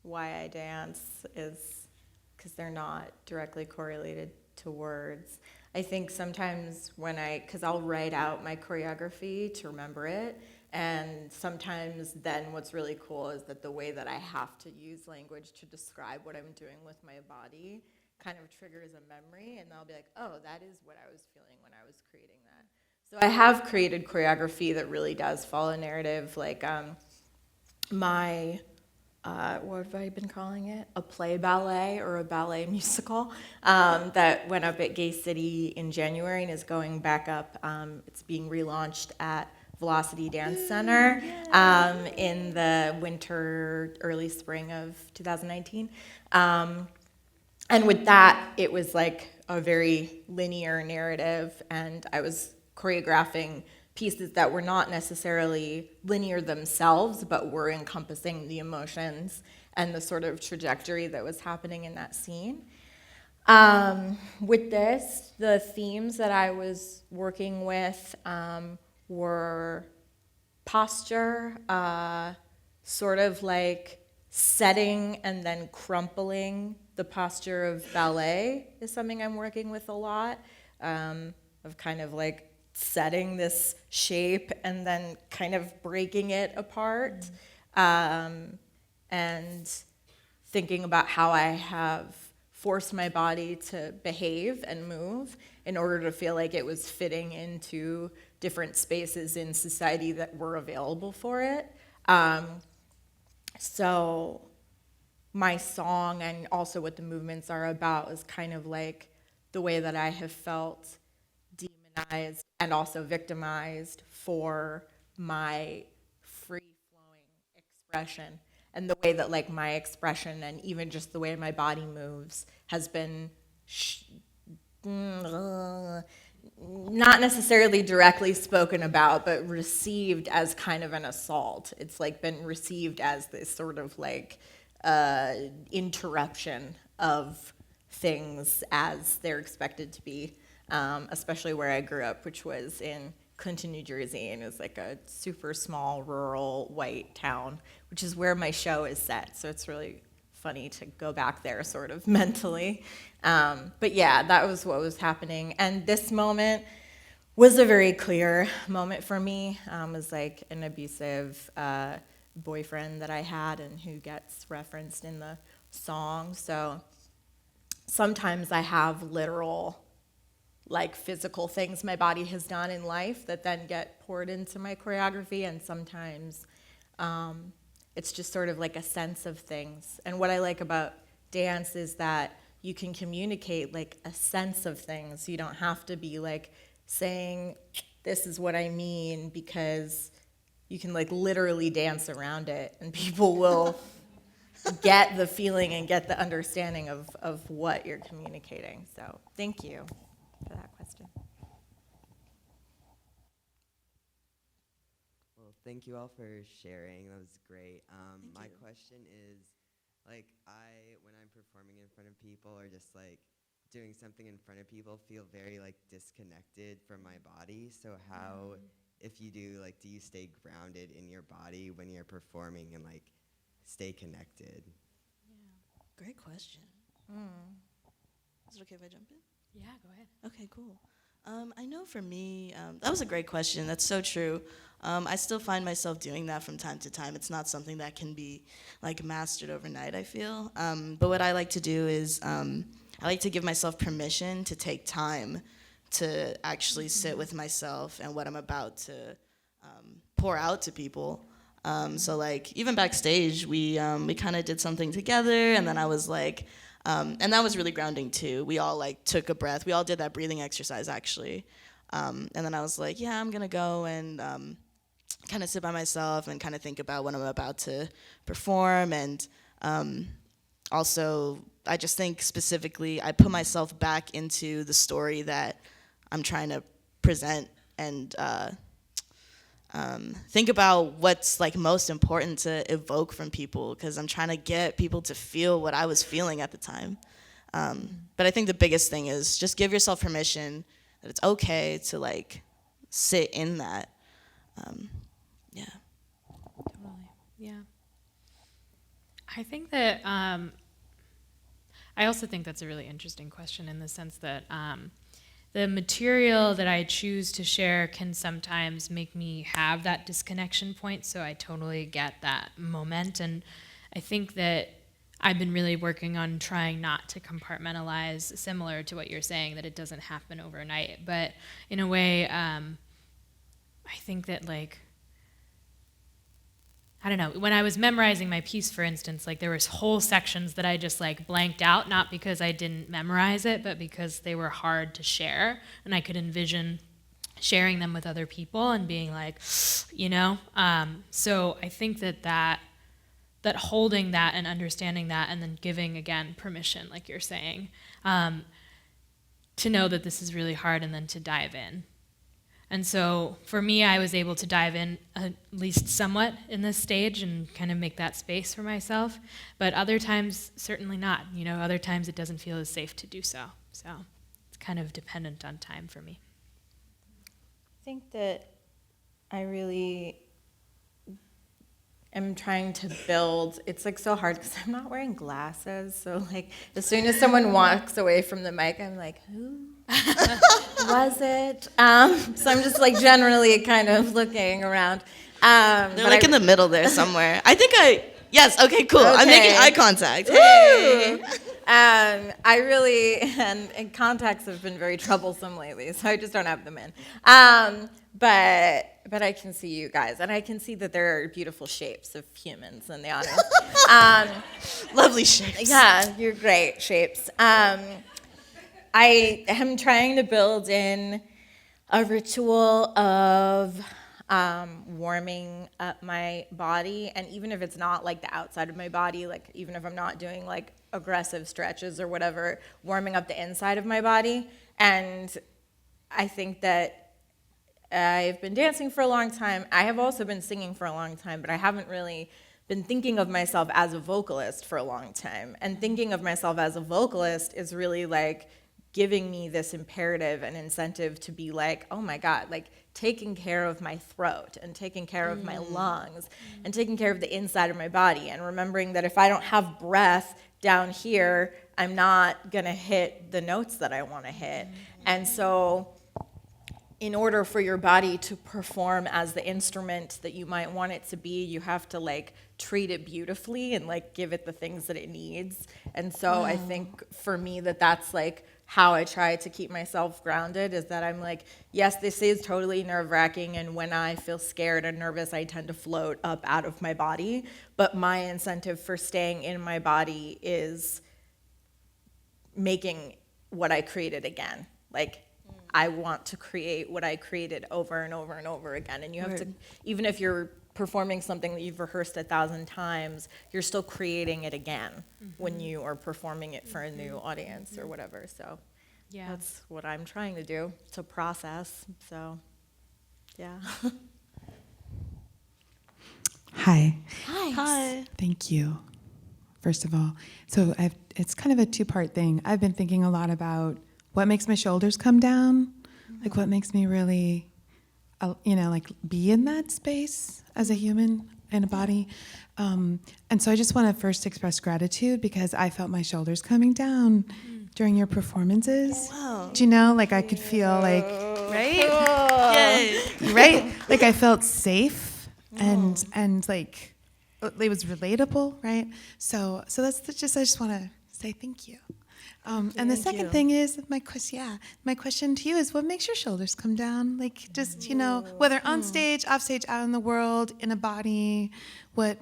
why I dance, is because they're not directly correlated to words. I think sometimes because I'll write out my choreography to remember it, and sometimes then what's really cool is that the way that I have to use language to describe what I'm doing with my body kind of triggers a memory, and I'll be like, oh, that is what I was feeling when I was creating that. So I have created choreography that really does follow narrative, like what have I been calling it? A play ballet or a ballet musical that went up at Gay City in January and is going back up. It's being relaunched at Velocity Dance Center in the winter, early spring of 2019. And with that, it was like a very linear narrative, and I was choreographing pieces that were not necessarily linear themselves, but were encompassing the emotions and the sort of trajectory that was happening in that scene. With this, the themes that I was working with were posture, sort of like setting and then crumpling. The posture of ballet is something I'm working with a lot, of kind of like setting this shape and then kind of breaking it apart, and thinking about how I have forced my body to behave and move in order to feel like it was fitting into different spaces in society that were available for it. So my song and also what the movements are about is kind of like the way that I have felt demonized and also victimized for my free-flowing expression, and the way that like my expression and even just the way my body moves has been not necessarily directly spoken about, but received as kind of an assault. It's like been received as this sort of like interruption of things as they're expected to be, especially where I grew up, which was in Clinton, New Jersey, and it was like a super small rural white town, which is where my show is set. So it's really funny to go back there sort of mentally. But yeah, that was what was happening. And this moment was a very clear moment for me. It was like an abusive boyfriend that I had and who gets referenced in the song. So sometimes I have literal, like physical things my body has done in life that then get poured into my choreography, and sometimes it's just sort of like a sense of things. And what I like about dance is that you can communicate like a sense of things. You don't have to be like saying, this is what I mean, because you can like literally dance around it and people will get the feeling and get the understanding of what you're communicating. So thank you for that question. Well, thank you all for sharing. That was great. My question is, like, when I'm performing in front of people or just like doing something in front of people, feel very like disconnected from my body. So how, if you do, like, do you stay grounded in your body when you're performing and like stay connected? Great question. Is it okay if I jump in? Yeah, go ahead. Okay, cool. I know for me, that was a great question. That's so true. I still find myself doing that from time to time. It's not something that can be like mastered overnight, I feel. But what I like to do is I like to give myself permission to take time to actually sit with myself and what I'm about to pour out to people. So like even backstage, we kind of did something together, and then I was like, and that was really grounding too. We all like took a breath. We all did that breathing exercise actually. And then I was like, yeah, I'm gonna go and kind of sit by myself and kind of think about what I'm about to perform. And also, I just think specifically, I put myself back into the story that I'm trying to present, and think about what's like most important to evoke from people, because I'm trying to get people to feel what I was feeling at the time. But I think the biggest thing is just give yourself permission that it's okay to like sit in that. Yeah. Totally. Yeah. I think that I also think that's a really interesting question, in the sense that the material that I choose to share can sometimes make me have that disconnection point, so I totally get that moment. And I think that I've been really working on trying not to compartmentalize, similar to what you're saying, that it doesn't happen overnight. But in a way, I think that, like, I don't know, when I was memorizing my piece, for instance, like there was whole sections that I just like blanked out, not because I didn't memorize it, but because they were hard to share, and I could envision sharing them with other people and being like, you know? So I think that holding that and understanding that, and then giving, again, permission, like you're saying, to know that this is really hard, and then to dive in. And so for me, I was able to dive in at least somewhat in this stage and kind of make that space for myself. But other times, certainly not. You know, other times it doesn't feel as safe to do so. So it's kind of dependent on time for me. I think that I really am trying to build. It's like so hard because I'm not wearing glasses. So like as soon as someone walks away from the mic, I'm like, who was it? So I'm just like generally kind of looking around. They're like in the middle there somewhere. Yes, okay, cool. Okay. I'm making eye contact. Hey. I really, and contacts have been very troublesome lately, so I just don't have them in. But I can see you guys, and I can see that there are beautiful shapes of humans in the audience. Lovely shapes. Yeah, you're great shapes. I am trying to build in a ritual of warming up my body, and even if it's not like the outside of my body, like even if I'm not doing like aggressive stretches or whatever, warming up the inside of my body. And I think that I've been dancing for a long time. I have also been singing for a long time, but I haven't really been thinking of myself as a vocalist for a long time. And thinking of myself as a vocalist is really like giving me this imperative and incentive to be like, oh my God, like taking care of my throat and taking care of my lungs and taking care of the inside of my body, and remembering that if I don't have breath down here, I'm not gonna hit the notes that I wanna hit. And so in order for your body to perform as the instrument that you might want it to be, you have to like treat it beautifully and like give it the things that it needs. And so I think for me that's like how I try to keep myself grounded, is that I'm like, yes, this is totally nerve-wracking, and when I feel scared and nervous, I tend to float up out of my body, but my incentive for staying in my body is making what I created again. Like, I want to create what I created over and over and over again. And you have to, even if you're performing something that you've rehearsed 1,000 times, you're still creating it again when you are performing it for a new audience or whatever. So that's what I'm trying to do, to process. So, yeah. Hi. Hi. Thank you, first of all. So it's kind of a two-part thing. I've been thinking a lot about what makes my shoulders come down, like what makes me really, like be in that space as a human in a body. And so I just want to first express gratitude because I felt my shoulders coming down during your performances. Wow. Do you know, like I could feel like, Right? Yay. right? Like I felt safe and like it was relatable, right? So that's just, I just want to say thank you. And the second thing is my question to you is, what makes your shoulders come down? Like just, whether on stage, off stage, out in the world, in a body, what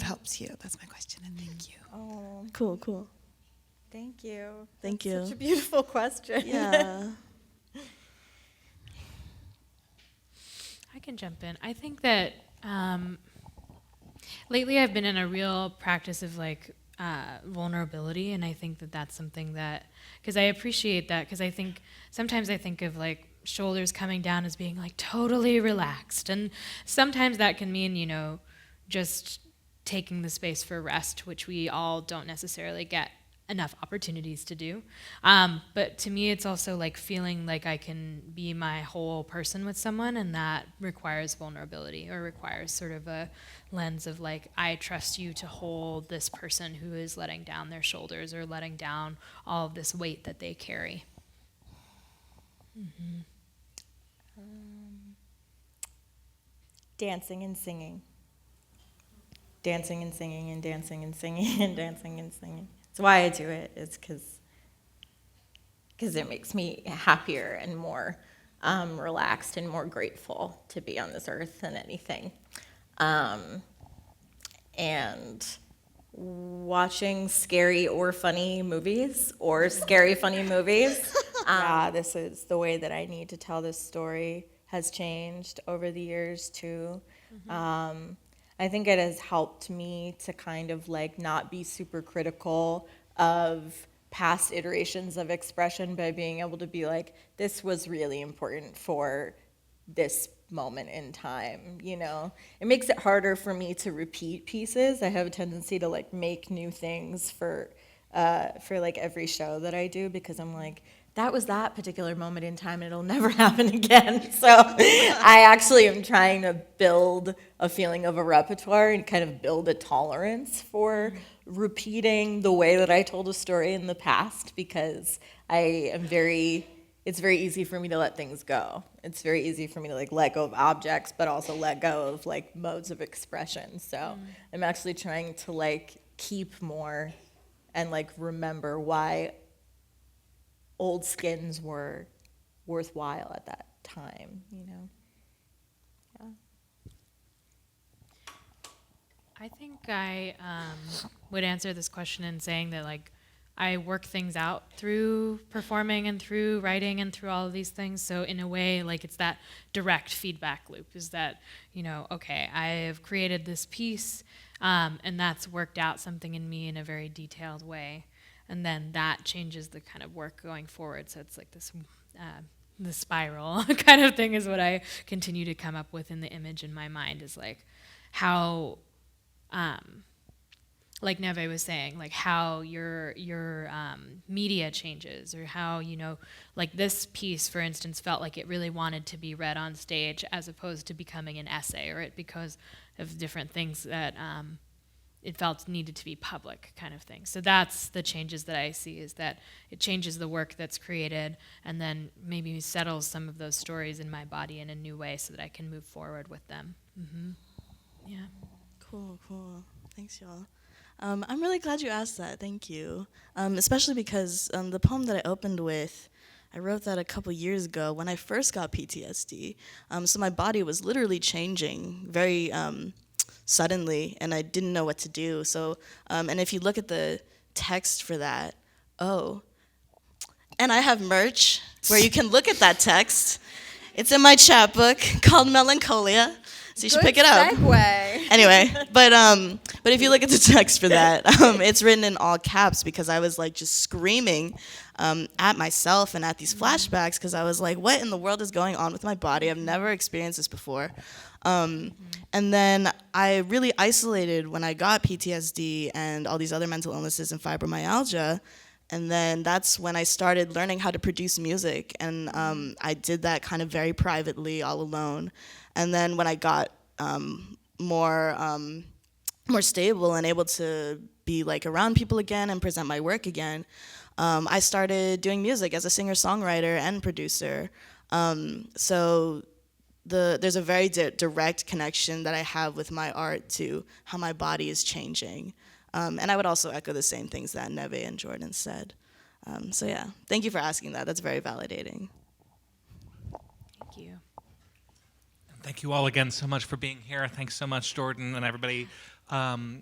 helps you? That's my question, and thank you. Oh, Cool. thank you. Thank That's you. Such a beautiful question. Yeah. I can jump in. I think that lately I've been in a real practice of like vulnerability, and I think that that's something that, because I appreciate that, because I think sometimes I think of like shoulders coming down as being like totally relaxed, and sometimes that can mean just taking the space for rest, which we all don't necessarily get enough opportunities to do. But to me, it's also like feeling like I can be my whole person with someone, and that requires vulnerability, or requires sort of a lens of like, I trust you to hold this person who is letting down their shoulders or letting down all of this weight that they carry. Dancing and singing. Dancing and singing and dancing and singing and dancing and singing. That's why I do it, is because it makes me happier and more relaxed and more grateful to be on this earth than anything. And watching scary or funny movies, or scary funny movies, this is the way that I need to tell this story, has changed over the years too. I think it has helped me to kind of like not be super critical of past iterations of expression, by being able to be like, this was really important for this moment in time, It makes it harder for me to repeat pieces. I have a tendency to like make new things for like every show that I do, because I'm like, that was that particular moment in time and it'll never happen again. So I actually am trying to build a feeling of a repertoire and kind of build a tolerance for repeating the way that I told a story in the past, because it's very easy for me to let things go. It's very easy for me to like let go of objects, but also let go of like modes of expression. So I'm actually trying to like keep more and like remember why old skins were worthwhile at that time, Yeah. I think I would answer this question in saying that like I work things out through performing and through writing and through all of these things. So in a way, like it's that direct feedback loop, is that, okay, I have created this piece and that's worked out something in me in a very detailed way. And then that changes the kind of work going forward. So it's like this, the spiral kind of thing is what I continue to come up with in the image in my mind, is like how like Neve was saying, like how your media changes, or how, like this piece, for instance, felt like it really wanted to be read on stage as opposed to becoming an essay, or it because of different things that it felt needed to be public kind of thing. So that's the changes that I see, is that it changes the work that's created and then maybe settles some of those stories in my body in a new way so that I can move forward with them. Yeah. Cool. Thanks, y'all. I'm really glad you asked that. Thank you. Especially because the poem that I opened with, I wrote that a couple years ago when I first got PTSD. So my body was literally changing very suddenly, and I didn't know what to do. So, and if you look at the text for that, and I have merch where you can look at that text. It's in my chapbook called Melancholia. So you should pick it up. Segue. Anyway, but if you look at the text for that, it's written in all caps because I was like just screaming at myself and at these flashbacks because I was like, what in the world is going on with my body? I've never experienced this before. And then I really isolated when I got PTSD and all these other mental illnesses and fibromyalgia. And then that's when I started learning how to produce music. And I did that kind of very privately, all alone. And then when I got more stable and able to be like around people again and present my work again, I started doing music as a singer-songwriter and producer. So there's a very direct connection that I have with my art to how my body is changing. And I would also echo the same things that Neve and Jordan said. So yeah, thank you for asking that. That's very validating. Thank you. Thank you all again so much for being here. Thanks so much, Jordan and everybody. And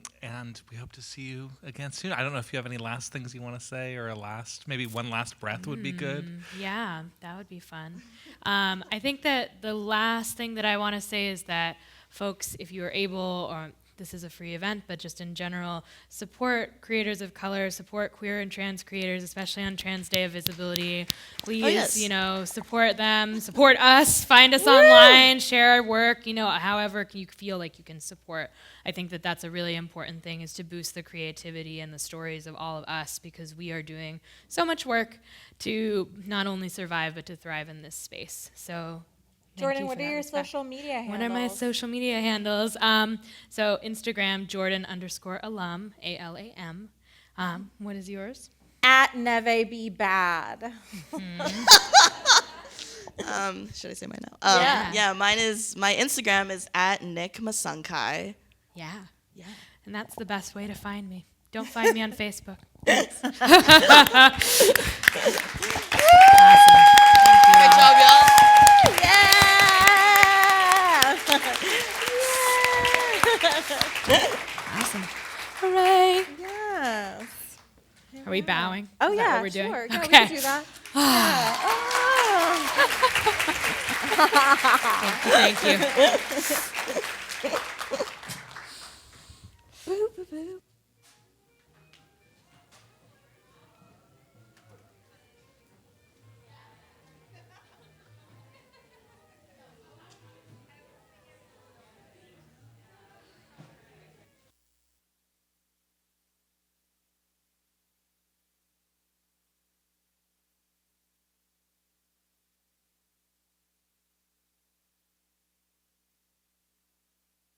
we hope to see you again soon. I don't know if you have any last things you want to say, or maybe one last breath would be good. Yeah, that would be fun. I think that the last thing that I want to say is that folks, if you are able, or this is a free event, but just in general, support creators of color, support queer and trans creators, especially on Trans Day of Visibility. Please, support them, support us, find us online, share our work, however you feel like you can support. I think that that's a really important thing, is to boost the creativity and the stories of all of us, because we are doing so much work to not only survive, but to thrive in this space. So Jordan, what are your social media handles? What are my social media handles? So Instagram, Jordan_alum, ALAM. What is yours? At Neve Be Bad. Should I say mine now? Yeah, my Instagram is at Nic Masangkay. Yeah. And that's the best way to find me. Don't find me on Facebook. Awesome. Great job, y'all. Awesome. Hooray. Yes. Are we bowing? Oh, Is that yeah, what we're doing? sure. Yeah, Okay. we can do that. Thank you. Boo, boo, boo.